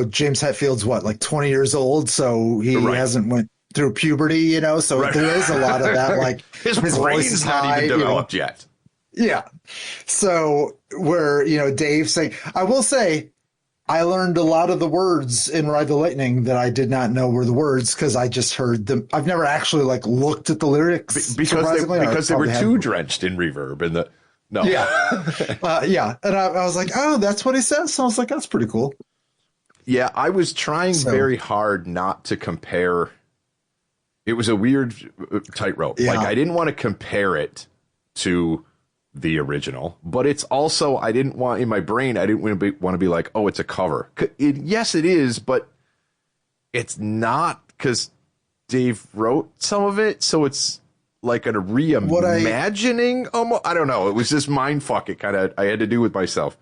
S2: James Hetfield's like 20 years old, so he hasn't went through puberty, so there is a lot of that, like
S1: his brain's is not even developed yet.
S2: Yeah. So where Dave saying, I will say, I learned a lot of the words in Ride the Lightning that I did not know were the words, because I just heard them. I've never actually looked at the lyrics
S1: because they were too drenched in reverb and
S2: and I was like, oh, that's what he says. So I was like, that's pretty cool.
S1: Yeah, I was trying very hard not to compare. It was a weird tightrope. Yeah. Like, I didn't want to compare it to the original, but it's also, I didn't want to be like, oh, it's a cover. Yes, it is, but it's not, because Dave wrote some of it, so it's like a reimagining. Almost, I don't know. It was just mindfuck. It I had to do with myself.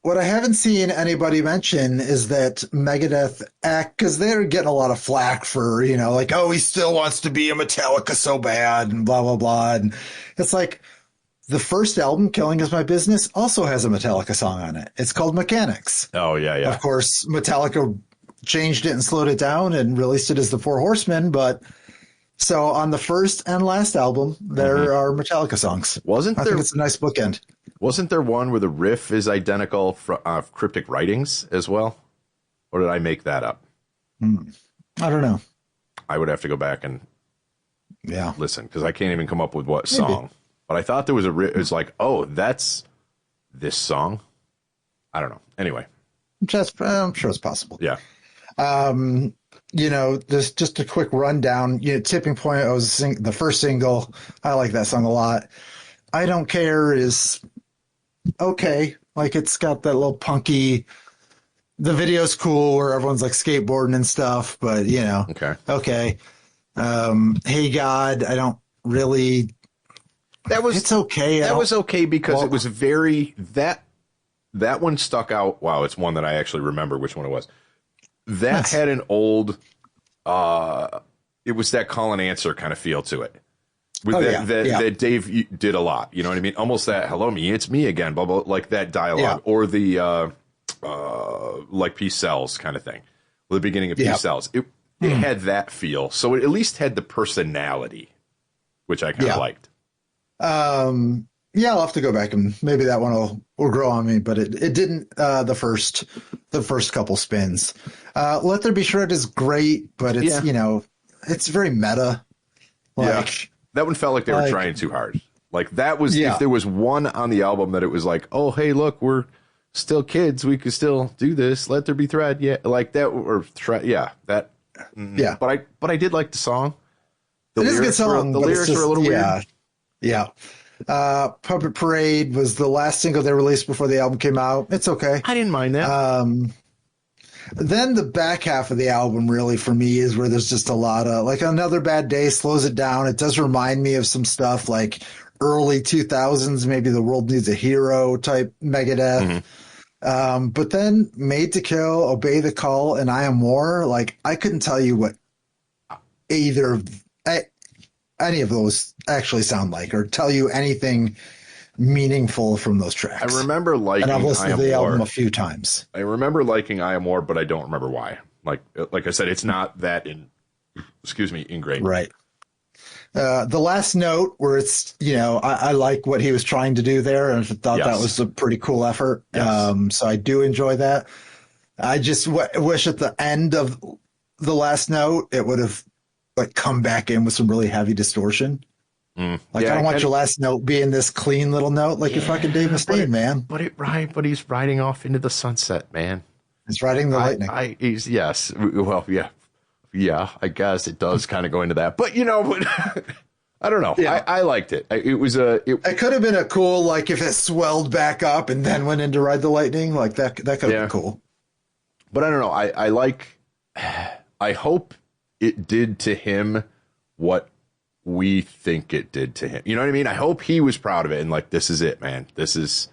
S2: What I haven't seen anybody mention is that Megadeth because they're getting a lot of flack for, oh, he still wants to be a Metallica so bad and blah, blah, blah. And it's like, the first album, Killing Is My Business, also has a Metallica song on it. It's called Mechanics.
S1: Oh, yeah, yeah.
S2: Of course, Metallica changed it and slowed it down and released it as the Four Horsemen. But so on the first and last album, there are Metallica songs. I think it's a nice bookend.
S1: Wasn't there one where the riff is identical from Cryptic Writings as well? Or did I make that up?
S2: I don't know.
S1: I would have to go back and listen, because I can't even come up with what song. But I thought there was it's like, oh, that's this song. I don't know. Anyway.
S2: I'm sure it's possible.
S1: Yeah.
S2: There's just a quick rundown. Tipping Point was the first single. I like that song a lot. I Don't Care is okay. Like, it's got that little punky. The video's cool where everyone's like skateboarding and stuff, but okay. Hey God, I don't really. It's okay.
S1: That was okay because it was very that one stuck out. Wow, it's one that I actually remember which one it was. that had an old, it was that call and answer kind of feel to it. With that Dave did a lot. You know what I mean? Almost that, hello, me, it's me again, blah, blah, like that dialogue. Or the, like Peace Sells kind of thing. The beginning of Peace Sells. It had that feel. So it at least had the personality, which I kind of liked.
S2: I'll have to go back and maybe that one will grow on me, but it didn't the first couple spins. Let There Be Shred is great, but it's it's very meta. Like
S1: that one felt like they were trying too hard. Like that was if there was one on the album that it was like, oh hey, look, we're still kids, we could still do this. Let There Be Thread, like that or thread, that. But I did like the song.
S2: It is a good song.
S1: The lyrics were a little weird.
S2: Yeah. Puppet Parade was the last single they released before the album came out. It's okay.
S1: I didn't mind that.
S2: Then the back half of the album really for me is where there's just a lot of like Another Bad Day slows it down. It does remind me of some stuff like early 2000s, maybe The World Needs a Hero type Megadeth. But then Made to Kill, Obey the Call, and I Am War. Like I couldn't tell you what any of those actually sound like or tell you anything meaningful from those tracks.
S1: I remember liking
S2: and I've listened to the
S1: War.
S2: album a few times.
S1: I remember liking I Am War, but I don't remember why. Like I said, it's not that ingrained.
S2: Right. The Last Note where it's, I like what he was trying to do there and thought that was a pretty cool effort.
S1: Yes.
S2: So I do enjoy that. I just wish at the end of The Last Note, it would have come back in with some really heavy distortion. I don't want your last note being this clean little note like you're fucking Dave Mustaine, man.
S1: But he's riding off into the sunset, man.
S2: He's riding the lightning.
S1: I guess it does kind of go into that. But I don't know. Yeah. I liked it. It
S2: could have been a cool if it swelled back up and then went into Ride the Lightning. Like that could have been cool.
S1: But I don't know. I hope it did to him what we think it did to him. You know what I mean? I hope he was proud of it and this is it, man. This is,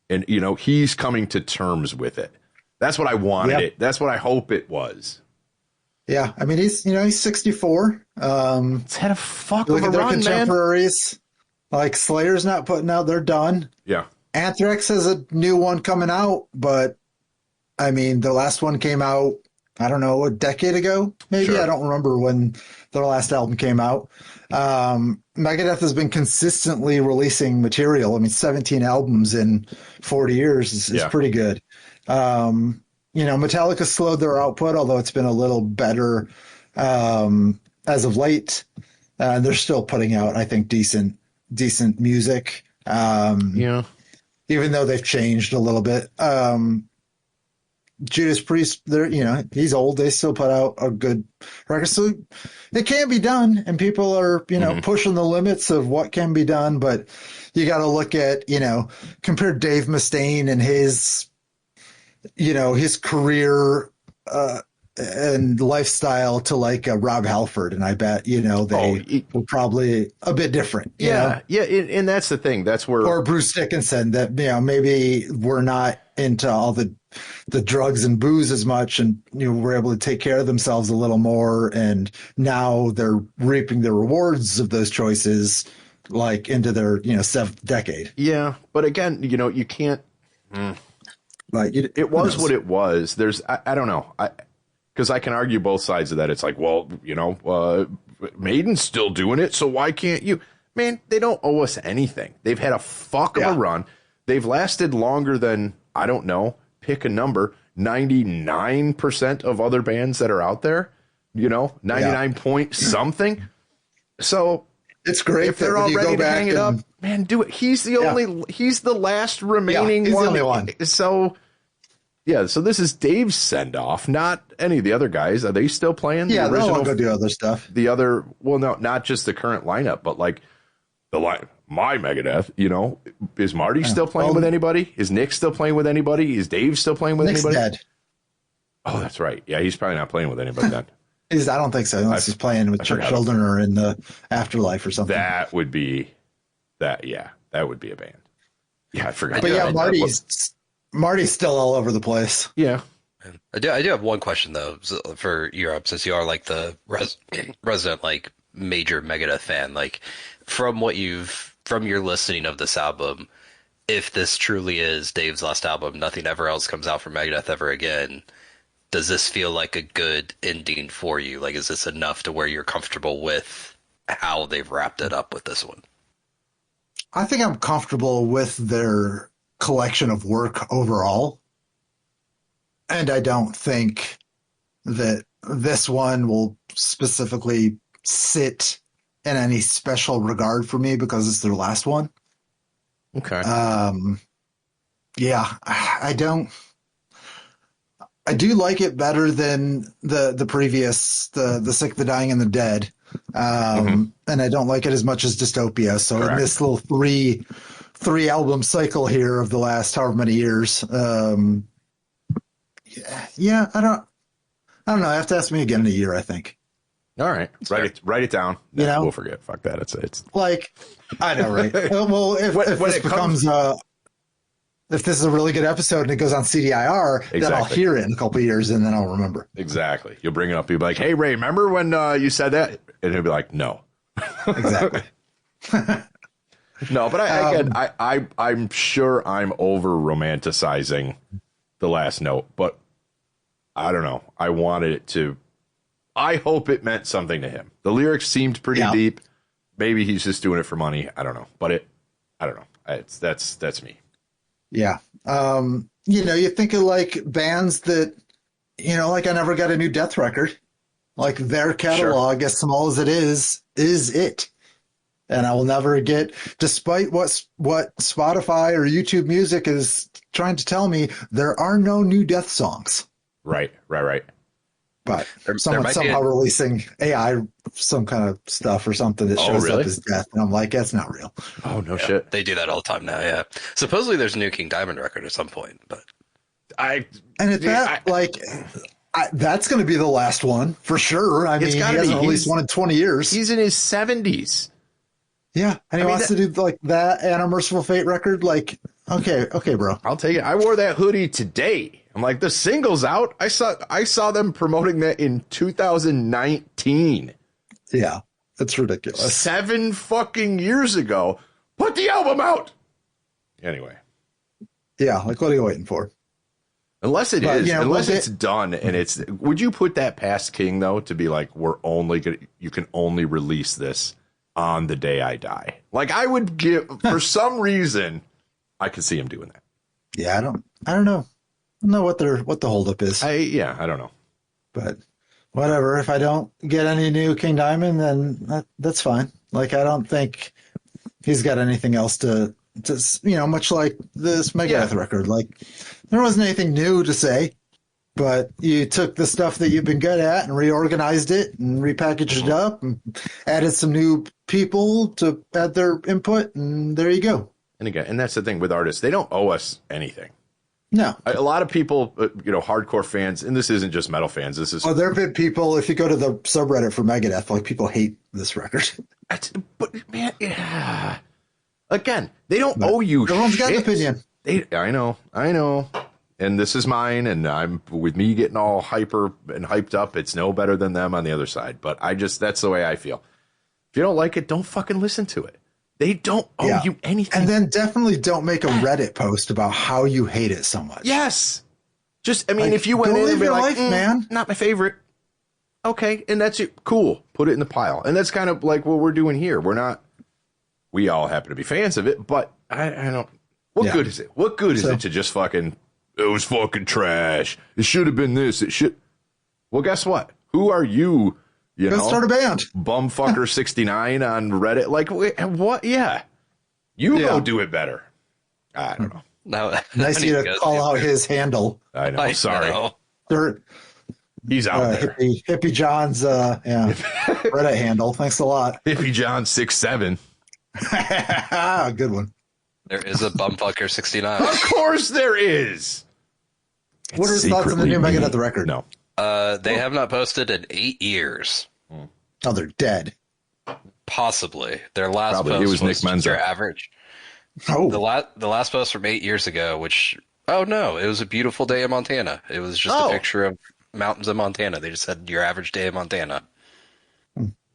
S1: and he's coming to terms with it. That's what I wanted it. That's what I hope it was.
S2: Yeah. I mean, he's 64.
S1: It's had a fuck of a run,
S2: their contemporaries. Man. Like Slayer's not putting out, they're done.
S1: Yeah.
S2: Anthrax has a new one coming out, but I mean, the last one came out, I don't know, a decade ago, maybe. Sure. I don't remember when their last album came out. Megadeth has been consistently releasing material. I mean, 17 albums in 40 years is pretty good. Metallica slowed their output, although it's been a little better as of late. They're still putting out, I think, decent music. Even though they've changed a little bit. Judas Priest, he's old. They still put out a good record. So it can be done, and people are, pushing the limits of what can be done. But you got to look at, compare Dave Mustaine and his career and lifestyle to Rob Halford, and I bet they were probably a bit different.
S1: And that's the thing. That's where
S2: or Bruce Dickinson that maybe we're not into all the drugs and booze as much, and were able to take care of themselves a little more, and now they're reaping the rewards of those choices into their seventh decade.
S1: Yeah, but again, you can't. It was what it was. There's I don't know. Because I can argue both sides of that. It's Maiden's still doing it, so why can't you? Man, they don't owe us anything. They've had a fuck of a run. They've lasted longer than, I don't know, pick a number, 99% of other bands that are out there, 99 point something. So
S2: it's great
S1: if they're all ready to hang it up, man, do it. He's the last remaining
S2: he's
S1: one.
S2: The only one.
S1: So so this is Dave's send off, not any of the other guys. Are they still playing?
S2: Yeah, the original, they'll go do other stuff.
S1: The other, well, no, not just the current lineup, but my Megadeth. Is Marty still playing with anybody? Is Nick still playing with anybody? Is Dave still playing with
S2: Nick's
S1: anybody?
S2: Dead.
S1: Oh, that's right. Yeah, he's probably not playing with anybody then.
S2: I don't think so, unless he's playing with Chuck Schuldiner or in the Afterlife or something.
S1: That would be that. Yeah, that would be a band. Yeah, I forgot.
S2: But Marty's still all over the place.
S1: Yeah.
S3: I do have one question though for Europe, since you are like the resident like major Megadeth fan. Like from your listening of this album, if this truly is Dave's last album, nothing ever else comes out from Megadeth ever again. Does this feel like a good ending for you? Like, is this enough to where you're comfortable with how they've wrapped it up with this one?
S2: I think I'm comfortable with their collection of work overall. And I don't think that this one will specifically sit in any special regard for me because it's their last one.
S1: Okay.
S2: Yeah, I do like it better than the previous, the Sick, the Dying, and the Dead. And I don't like it as much as Dystopia. So
S1: Correct.
S2: in this little three album cycle here of the last however many years, yeah, I don't know. I have to ask me again in a year, I think.
S1: All right. Write it down.
S2: You know?
S1: We'll forget. Fuck that. It's
S2: like, I know, right? Well, if this becomes if this is a really good episode and it goes on CDIR, then I'll hear it in a couple of years and then I'll remember.
S1: Exactly. You'll bring it up. You'll be like, hey, Ray, remember when you said that? And he'll be like, no.
S2: Exactly.
S1: No, but I'm sure I'm over romanticizing the last note, but I don't know. I wanted it to. I hope it meant something to him. The lyrics seemed pretty deep. Maybe he's just doing it for money. I don't know. But I don't know. That's me.
S2: Yeah. You think of like bands that, like I never got a new Death record. Like their catalog, as small as it is it. And I will never get, despite what Spotify or YouTube Music is trying to tell me, there are no new Death songs.
S1: Right.
S2: But someone's somehow releasing AI, some kind of stuff or something that shows up as Death. And I'm like, that's not real.
S1: Oh, no shit.
S3: They do that all the time now, yeah. Supposedly there's a new King Diamond record at some point, but
S2: that's going to be the last one for sure. I mean, he hasn't released one in 20 years.
S1: He's in his 70s.
S2: Yeah, and he wants to do like that and a Merciful Fate record. Like, okay, bro.
S1: I'll take it. I wore that hoodie today. I'm like, the single's out. I saw them promoting that in 2019.
S2: Yeah, that's ridiculous.
S1: 7 fucking years ago. Put the album out. Anyway.
S2: Yeah, like what are you waiting for?
S1: Unless it's done and it's. Would you put that past King though to be like, you can only release this on the day I die? Like I would give for some reason, I could see him doing that.
S2: Yeah, I don't know. I don't know what the holdup is.
S1: I don't know.
S2: But whatever. If I don't get any new King Diamond, then that's fine. Like I don't think he's got anything else to much like this Megadeth record. Like there wasn't anything new to say, but you took the stuff that you've been good at and reorganized it and repackaged it up and added some new people to add their input, and there you go.
S1: And again, and that's the thing with artists, they don't owe us anything.
S2: No.
S1: A lot of people, hardcore fans, and this isn't just metal fans. This is.
S2: Oh, there have been people, if you go to the subreddit for Megadeth, like people hate this record.
S1: But man, yeah. Again, they don't owe you shit.
S2: Everyone's got an opinion.
S1: I know. And this is mine, and I'm with me getting all hyper and hyped up. It's no better than them on the other side. But that's the way I feel. If you don't like it, don't fucking listen to it. They don't owe you anything.
S2: And then definitely don't make a Reddit post about how you hate it so much.
S1: Yes. If you went in and be like,
S2: man,
S1: not my favorite. Okay. And that's it. Cool. Put it in the pile. And that's kind of like what we're doing here. We all happen to be fans of it, but I don't. What good is it? What good is it to just fucking, it was fucking trash. It should have been this. It should. Well, guess what? Who are you?
S2: Go start a band.
S1: Bumfucker 69 on Reddit. Like, what? Yeah. Go do it better. I don't know.
S3: No,
S2: nice of you to call out his handle.
S1: I know. Sorry. He's out there.
S2: Hippie John's Reddit handle. Thanks a lot.
S1: Hippie John 67.
S2: Good one.
S3: There is a Bumfucker 69.
S1: Of course there is.
S2: What are his thoughts on the new Megadeth record?
S1: No.
S3: They have not posted in 8 years.
S2: Oh, they're dead.
S3: Possibly. Their last
S1: post
S3: was
S1: Nick Menza.
S3: Their average.
S2: Oh.
S3: The last post from 8 years ago, which Oh, no. It was a beautiful day in Montana. It was just a picture of mountains in Montana. They just said your average day in Montana.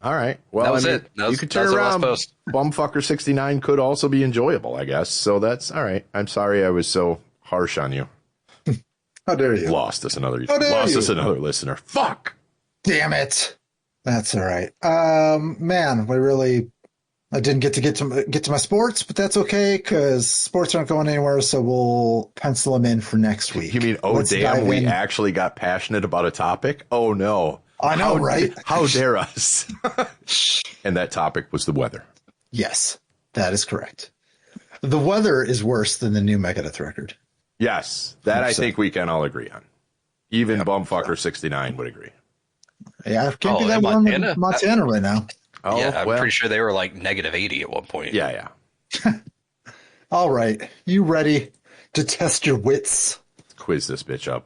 S1: All right. Well,
S3: that was it.
S1: You could turn around. Bumfucker 69 could also be enjoyable, I guess. So that's all right. I'm sorry I was so harsh on you.
S2: How dare you?
S1: Lost us another listener. Fuck.
S2: Damn it. That's all right. Man, I didn't get to my sports, but that's okay because sports aren't going anywhere. So we'll pencil them in for next week.
S1: You mean, damn, we actually got passionate about a topic? Oh no.
S2: I know, right?
S1: How dare us? And that topic was the weather.
S2: Yes, that is correct. The weather is worse than the new Megadeth record.
S1: Yes, that I think we can all agree on. Even Bumfucker 69 would agree.
S2: Yeah, it can't be that warm in Montana right now.
S3: Oh, yeah, I'm pretty sure they were like -80 at one point.
S1: Yeah.
S2: All right. You ready to test your wits?
S1: Let's quiz this bitch up.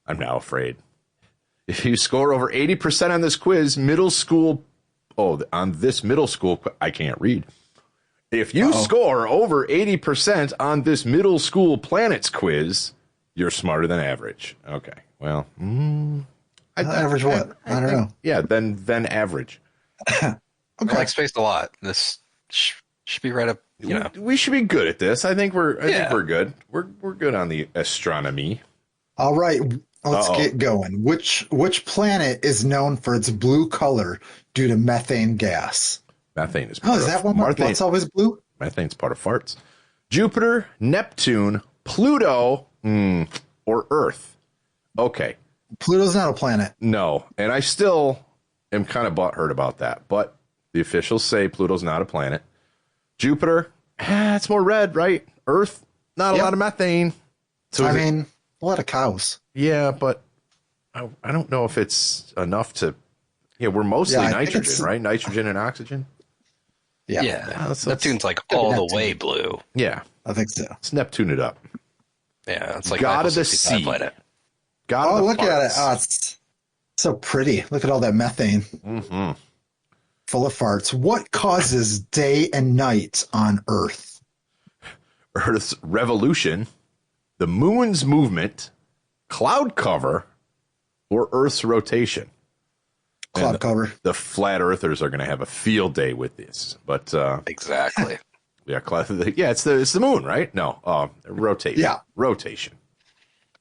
S1: I'm now afraid. If you score over 80% on this quiz, I can't read. If you score over 80% on this middle school planets quiz, you're smarter than average. Okay. Well,
S2: average what? I don't know.
S1: Yeah, then average.
S3: Okay. I like space a lot. This should be right up.
S1: We should be good at this. I think we're good. We're good on the astronomy.
S2: All right. Let's get going. Which planet is known for its blue color due to methane gas?
S1: Methane is
S2: is that one that's always blue?
S1: Methane's part of farts. Jupiter, Neptune, Pluto, or Earth. Okay.
S2: Pluto's not a planet.
S1: No, and I still am kind of butthurt about that, but the officials say Pluto's not a planet. Jupiter, it's more red, right? Earth, not a lot of methane. So
S2: a lot of cows.
S1: Yeah, but I don't know if it's enough to. Yeah, we're mostly nitrogen, right? Nitrogen and oxygen.
S3: Yeah. Neptune's like all the way blue.
S1: Yeah,
S2: I think so.
S1: Let's Neptune it up.
S3: Yeah, it's like
S1: God of the sea.
S3: Planet.
S1: God of the
S2: look
S1: farts.
S2: at it. Oh, it's so pretty. Look at all that methane.
S1: Mm-hmm.
S2: Full of farts. What causes day and night on Earth?
S1: Earth's revolution, the moon's movement, cloud cover, or Earth's rotation.
S2: Cloud cover.
S1: The flat earthers are going to have a field day with this, but
S3: exactly.
S1: Yeah, it's the moon, right? No, rotation.
S2: Yeah,
S1: rotation.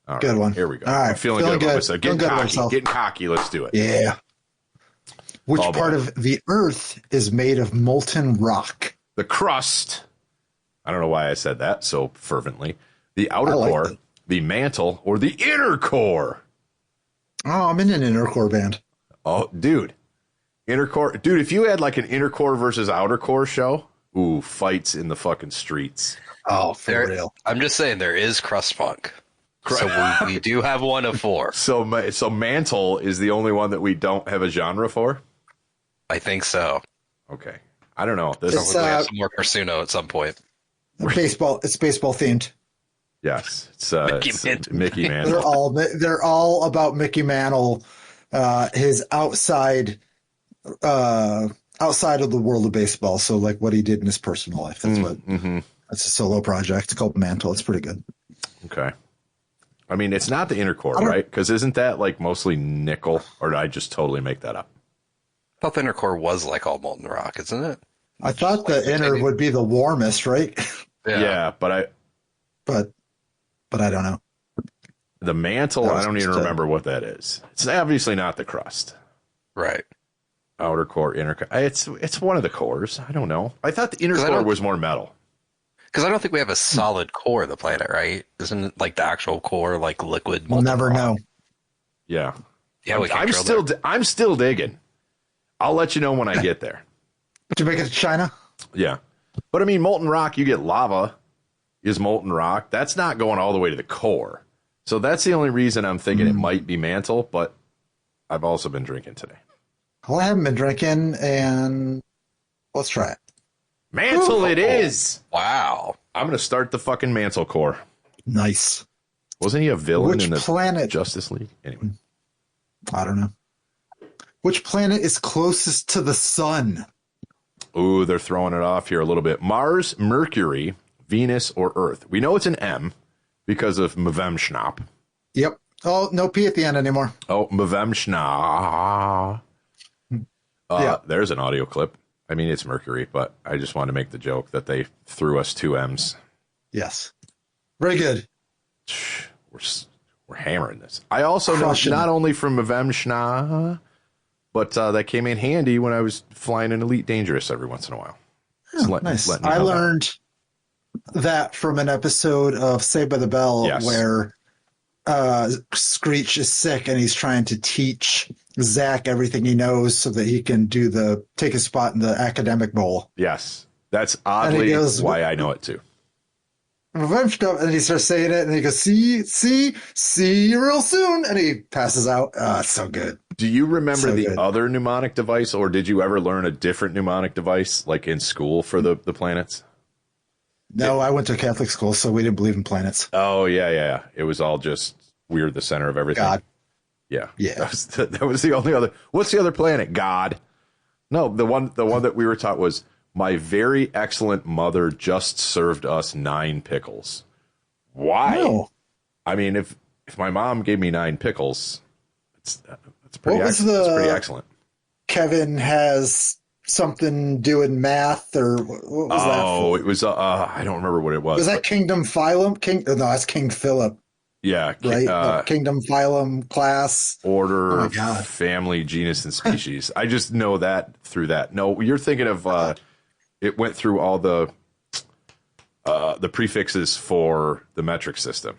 S1: All
S2: good
S1: right,
S2: one.
S1: Here we go.
S2: All right,
S1: I'm feeling good about myself. Getting cocky. Let's do it.
S2: Yeah. Which part of the Earth is made of molten rock?
S1: The crust. I don't know why I said that so fervently. The outer core, the mantle, or the inner core.
S2: Oh, I'm in an inner core band.
S1: Oh, dude. Inner core. Dude, if you had like an inner core versus outer core show, fights in the fucking streets.
S2: Oh, for real.
S3: I'm just saying there is crust punk. So we do have one of four.
S1: So mantle is the only one that we don't have a genre for?
S3: I think so.
S1: Okay. I don't know.
S3: This probably have some more Persuno at some point.
S2: Baseball. It's baseball themed.
S1: Yes. It's Mickey Mantle.
S2: They're all about Mickey Mantle, his outside of the world of baseball. So like what he did in his personal life. That's that's a solo project. It's called Mantle. It's pretty good.
S1: Okay. I mean, it's not the inner core, right? Because isn't that like mostly nickel, or did I just totally make that up?
S3: I thought the inner core was like all molten rock, isn't it?
S2: I thought the inner would be the warmest, right?
S1: Yeah, but I
S2: don't know.
S1: The mantle, I don't even remember what that is. It's obviously not the crust.
S3: Right.
S1: Outer core, inner core. It's one of the cores. I don't know. I thought the inner core was more metal.
S3: Because I don't think we have a solid core of the planet, right? Isn't it like the actual core, like liquid?
S2: We'll never know.
S1: Yeah.
S3: Yeah,
S1: I'm still digging. I'll let you know when I get there.
S2: Did you make it to China?
S1: Yeah. But I mean, molten rock, you get lava is molten rock. That's not going all the way to the core. So that's the only reason I'm thinking it might be mantle, but I've also been drinking today.
S2: Well, I haven't been drinking, and let's try it.
S1: Mantle it is.
S3: Wow.
S1: I'm going to start the fucking mantle core.
S2: Nice.
S1: Wasn't he a villain in the
S2: planet?
S1: Justice League? Anyway.
S2: I don't know. Which planet is closest to the sun?
S1: Ooh, they're throwing it off here a little bit. Mars, Mercury, Venus, or Earth. We know it's an M. because of Mvemschnap.
S2: Yep. Oh, no P at the end anymore.
S1: Oh, Mvemschnap.
S2: Yeah.
S1: There's an audio clip. I mean, it's Mercury, but I just want to make the joke that they threw us 2 M's.
S2: Yes. Very good.
S1: We're hammering this. I also know not only from Mvemschnap, but that came in handy when I was flying an Elite Dangerous every once in a while.
S2: Oh, nice. I learned that from an episode of Saved by the Bell where Screech is sick and he's trying to teach Zach everything he knows so that he can take a spot in the academic bowl.
S1: Yes. That's oddly why I know it too.
S2: And he starts saying it and he goes, see you real soon. And he passes out. It's so good.
S1: Do you remember other mnemonic device, or did you ever learn a different mnemonic device like in school for the planets?
S2: No, I went to a Catholic school, so we didn't believe in planets.
S1: Oh, yeah. It was all just we're the center of everything.
S2: God.
S1: Yeah.
S2: Yeah.
S1: That was the only other. What's the other planet? God. No, the one that we were taught was, my very excellent mother just served us 9 pickles. Why?
S2: No.
S1: I mean, if my mom gave me 9 pickles, it's pretty
S2: What was
S1: it's pretty excellent.
S2: Kevin has something doing math, or what was that for?
S1: It was I don't remember what it was.
S2: Was that Kingdom Phylum? No, that's King Philip.
S1: Yeah,
S2: right. Kingdom Phylum class.
S1: Order, family, genus, and species. I just know that through that. No, you're thinking of it went through all the prefixes for the metric system.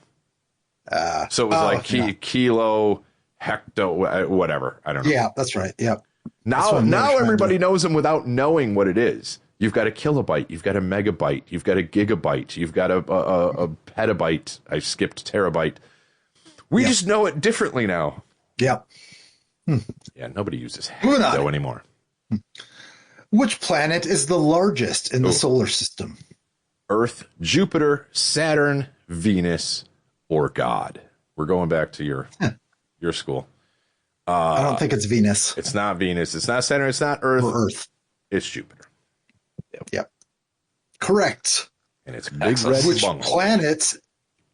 S1: So it was like kilo, hecto, whatever. I don't know.
S2: Yeah, that's right. Yep.
S1: Now everybody knows them without knowing what it is. You've got a kilobyte, you've got a megabyte, you've got a gigabyte, you've got a petabyte. I skipped terabyte. We just know it differently now.
S2: Yep.
S1: Yeah, nobody uses hecto anymore.
S2: Which planet is the largest in the solar system?
S1: Earth, Jupiter, Saturn, Venus, or God? We're going back to your school.
S2: I don't think it's Venus.
S1: It's not Venus. It's not Saturn. It's not Earth.
S2: Or Earth.
S1: It's Jupiter.
S2: Yep. Correct.
S1: And it's big red
S2: Which
S1: bungle.
S2: planet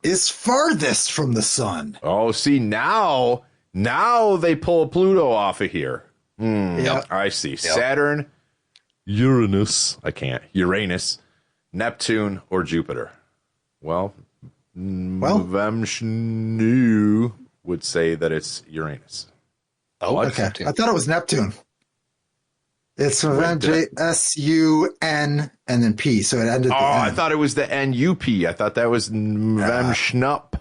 S2: is farthest from the sun?
S1: Oh, see, now they pull Pluto off of here.
S2: Yep.
S1: I see. Yep. Saturn, Uranus. I can't. Uranus, Neptune, or Jupiter. Well, Vemshnu would say that it's Uranus.
S2: Oh, okay. I thought it was Neptune. It's J-S-U-N and then P, so it ended.
S1: I thought it was the N-U-P. I thought that was Vemshnup.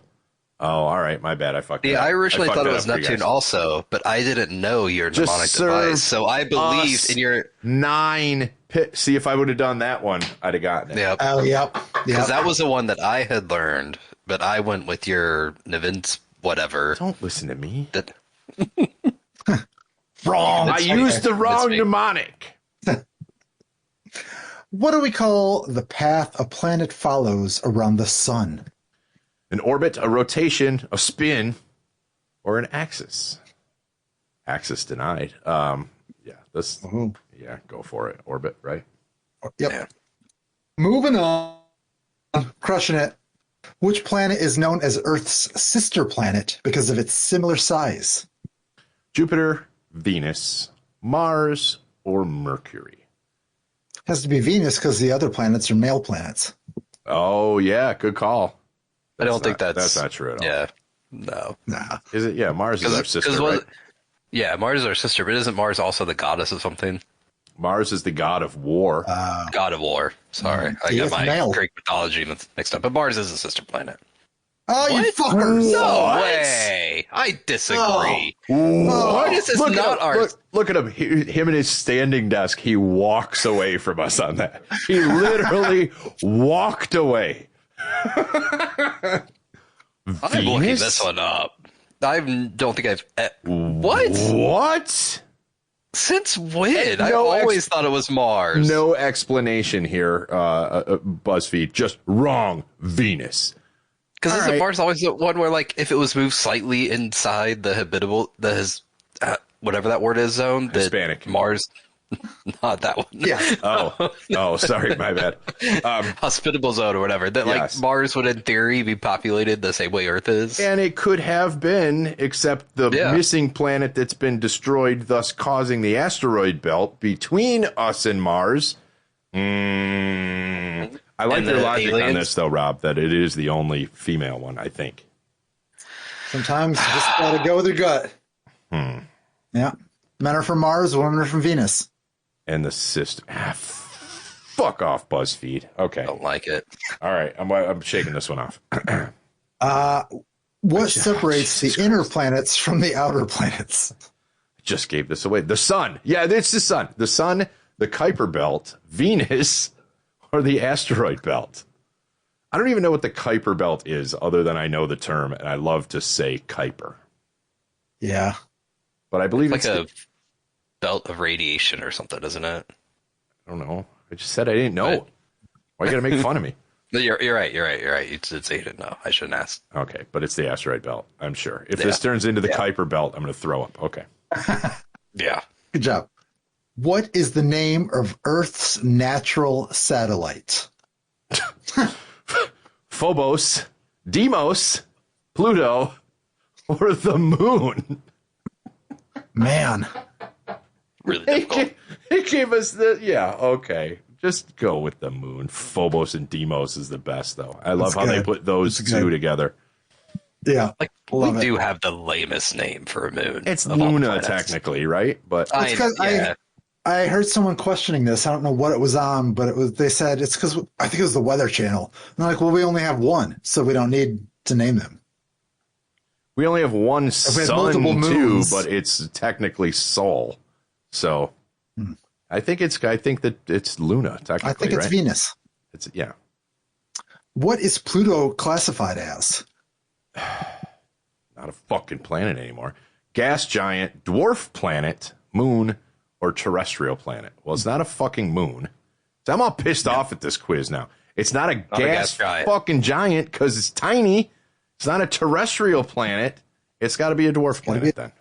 S1: Oh, all right. My bad. I fucked it up.
S3: I originally thought it was Neptune also, but I didn't know your mnemonic device, so I believed in your
S1: 9 pit. See, if I would have done that one, I'd have gotten it.
S3: Yep.
S2: Oh, yep.
S3: Because that was the one that I had learned, but I went with your Nivins whatever.
S1: Don't listen to me.
S2: Wrong.
S1: I used the wrong mnemonic.
S2: What do we call the path a planet follows around the sun?
S1: An orbit, a rotation, a spin, or an axis. Axis denied. Yeah, go for it. Orbit, right?
S2: Yep.
S3: Yeah.
S2: Moving on. Crushing it. Which planet is known as Earth's sister planet because of its similar size?
S1: Jupiter, Venus, Mars, or Mercury?
S2: Has to be Venus because the other planets are male planets.
S1: Oh, yeah. Good call.
S3: I don't think that's
S1: not true at all.
S3: Yeah. No.
S2: Nah.
S1: Is it? Yeah, Mars is our sister, right?
S3: Yeah, Mars is our sister, but isn't Mars also the goddess of something?
S1: Mars is the god of war.
S3: God of war. Sorry. I got my Greek mythology mixed up. But Mars is a sister planet.
S2: Oh, you fuckers.
S3: No way. I disagree. Why is this not ours?
S1: Look at him. Him and his standing desk. He walks away from us on that. He literally walked away.
S3: I'm looking this one up. I don't think I've... What?
S1: What?
S3: Since when? I always thought it was Mars.
S1: No explanation here, BuzzFeed. Just wrong. Venus.
S3: Because isn't Mars always the one where, like, if it was moved slightly inside the habitable, whatever that word is, zone,
S1: Hispanic.
S3: Mars, Not that one.
S2: Yeah.
S1: Oh, sorry, my bad.
S3: Hospitable zone or whatever. That
S1: yes.
S3: like Mars would in theory be populated the same way Earth is.
S1: And it could have been, except the missing planet that's been destroyed, thus causing the asteroid belt between us and Mars. I like their logic aliens on this, though, Rob, that it is the only female one, I think.
S2: Sometimes you just gotta go with your gut. Yeah. Men are from Mars, women are from Venus.
S1: And the system. Fuck off, BuzzFeed. Okay.
S3: Don't like it.
S1: All right. I'm shaking this one off.
S2: What separates the inner planets from the outer planets?
S1: Just gave this away. The sun. Yeah, it's the sun. The sun, the Kuiper belt, Venus, or the asteroid belt. I don't even know what the Kuiper belt is, other than I know the term, and I love to say Kuiper.
S2: Yeah.
S1: But I believe
S3: it's like a belt of radiation or something, isn't it?
S1: I don't know. I just said I didn't know. What? Why are you going to make fun of me?
S3: You're right. You did say you didn't know. I shouldn't ask.
S1: Okay, but it's the asteroid belt, I'm sure. If this turns into the Kuiper belt, I'm going to throw up. Okay.
S3: Yeah.
S2: Good job. What is the name of Earth's natural satellite?
S1: Phobos, Deimos, Pluto, or the moon?
S2: Man.
S3: Really difficult.
S1: It gave us the, okay. Just go with the moon. Phobos and Deimos is the best, though. I love how they put those two together.
S2: Yeah.
S3: Like, we do have the lamest name for a moon.
S1: It's Luna, technically, right? But
S2: I heard someone questioning this. I don't know what it was on, but they said it's because I think it was the Weather Channel. And they're like, well, we only have one, so we don't need to name them.
S1: We only have one sun, too, but it's technically Sol. So I think that it's Luna, technically.
S2: I think it's Venus.
S1: It's
S2: What is Pluto classified as?
S1: Not a fucking planet anymore. Gas giant, dwarf planet, moon, or terrestrial planet. Well, it's not a fucking moon. So I'm all pissed off at this quiz now. It's not a gas giant. Fucking giant because it's tiny. It's not a terrestrial planet. It's got to be a dwarf planet then.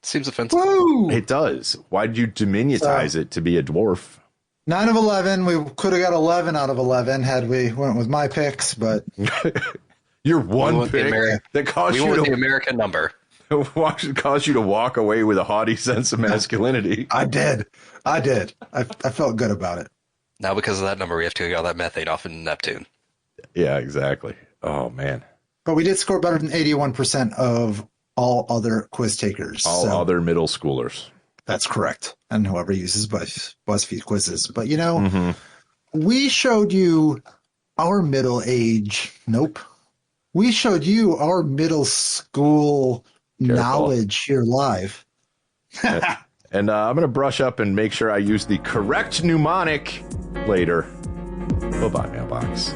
S3: Seems offensive.
S2: Woo!
S1: It does. Why did you diminutize it to be a dwarf?
S2: 9 of 11. We could have got 11 out of 11 had we went with my picks, but
S1: your one pick that caused you
S3: the American number.
S1: Caused you to walk away with a haughty sense of masculinity.
S2: I did. I felt good about it.
S3: Now because of that number, we have to get all that methane off in Neptune.
S1: Yeah, exactly. Oh, man.
S2: But we did score better than 81% of all other quiz takers.
S1: All other middle schoolers.
S2: That's correct. And whoever uses BuzzFeed quizzes. But, we showed you our middle age. Nope. We showed you our middle school knowledge here live.
S1: And I'm going to brush up and make sure I use the correct mnemonic later. Bye-bye, mailbox.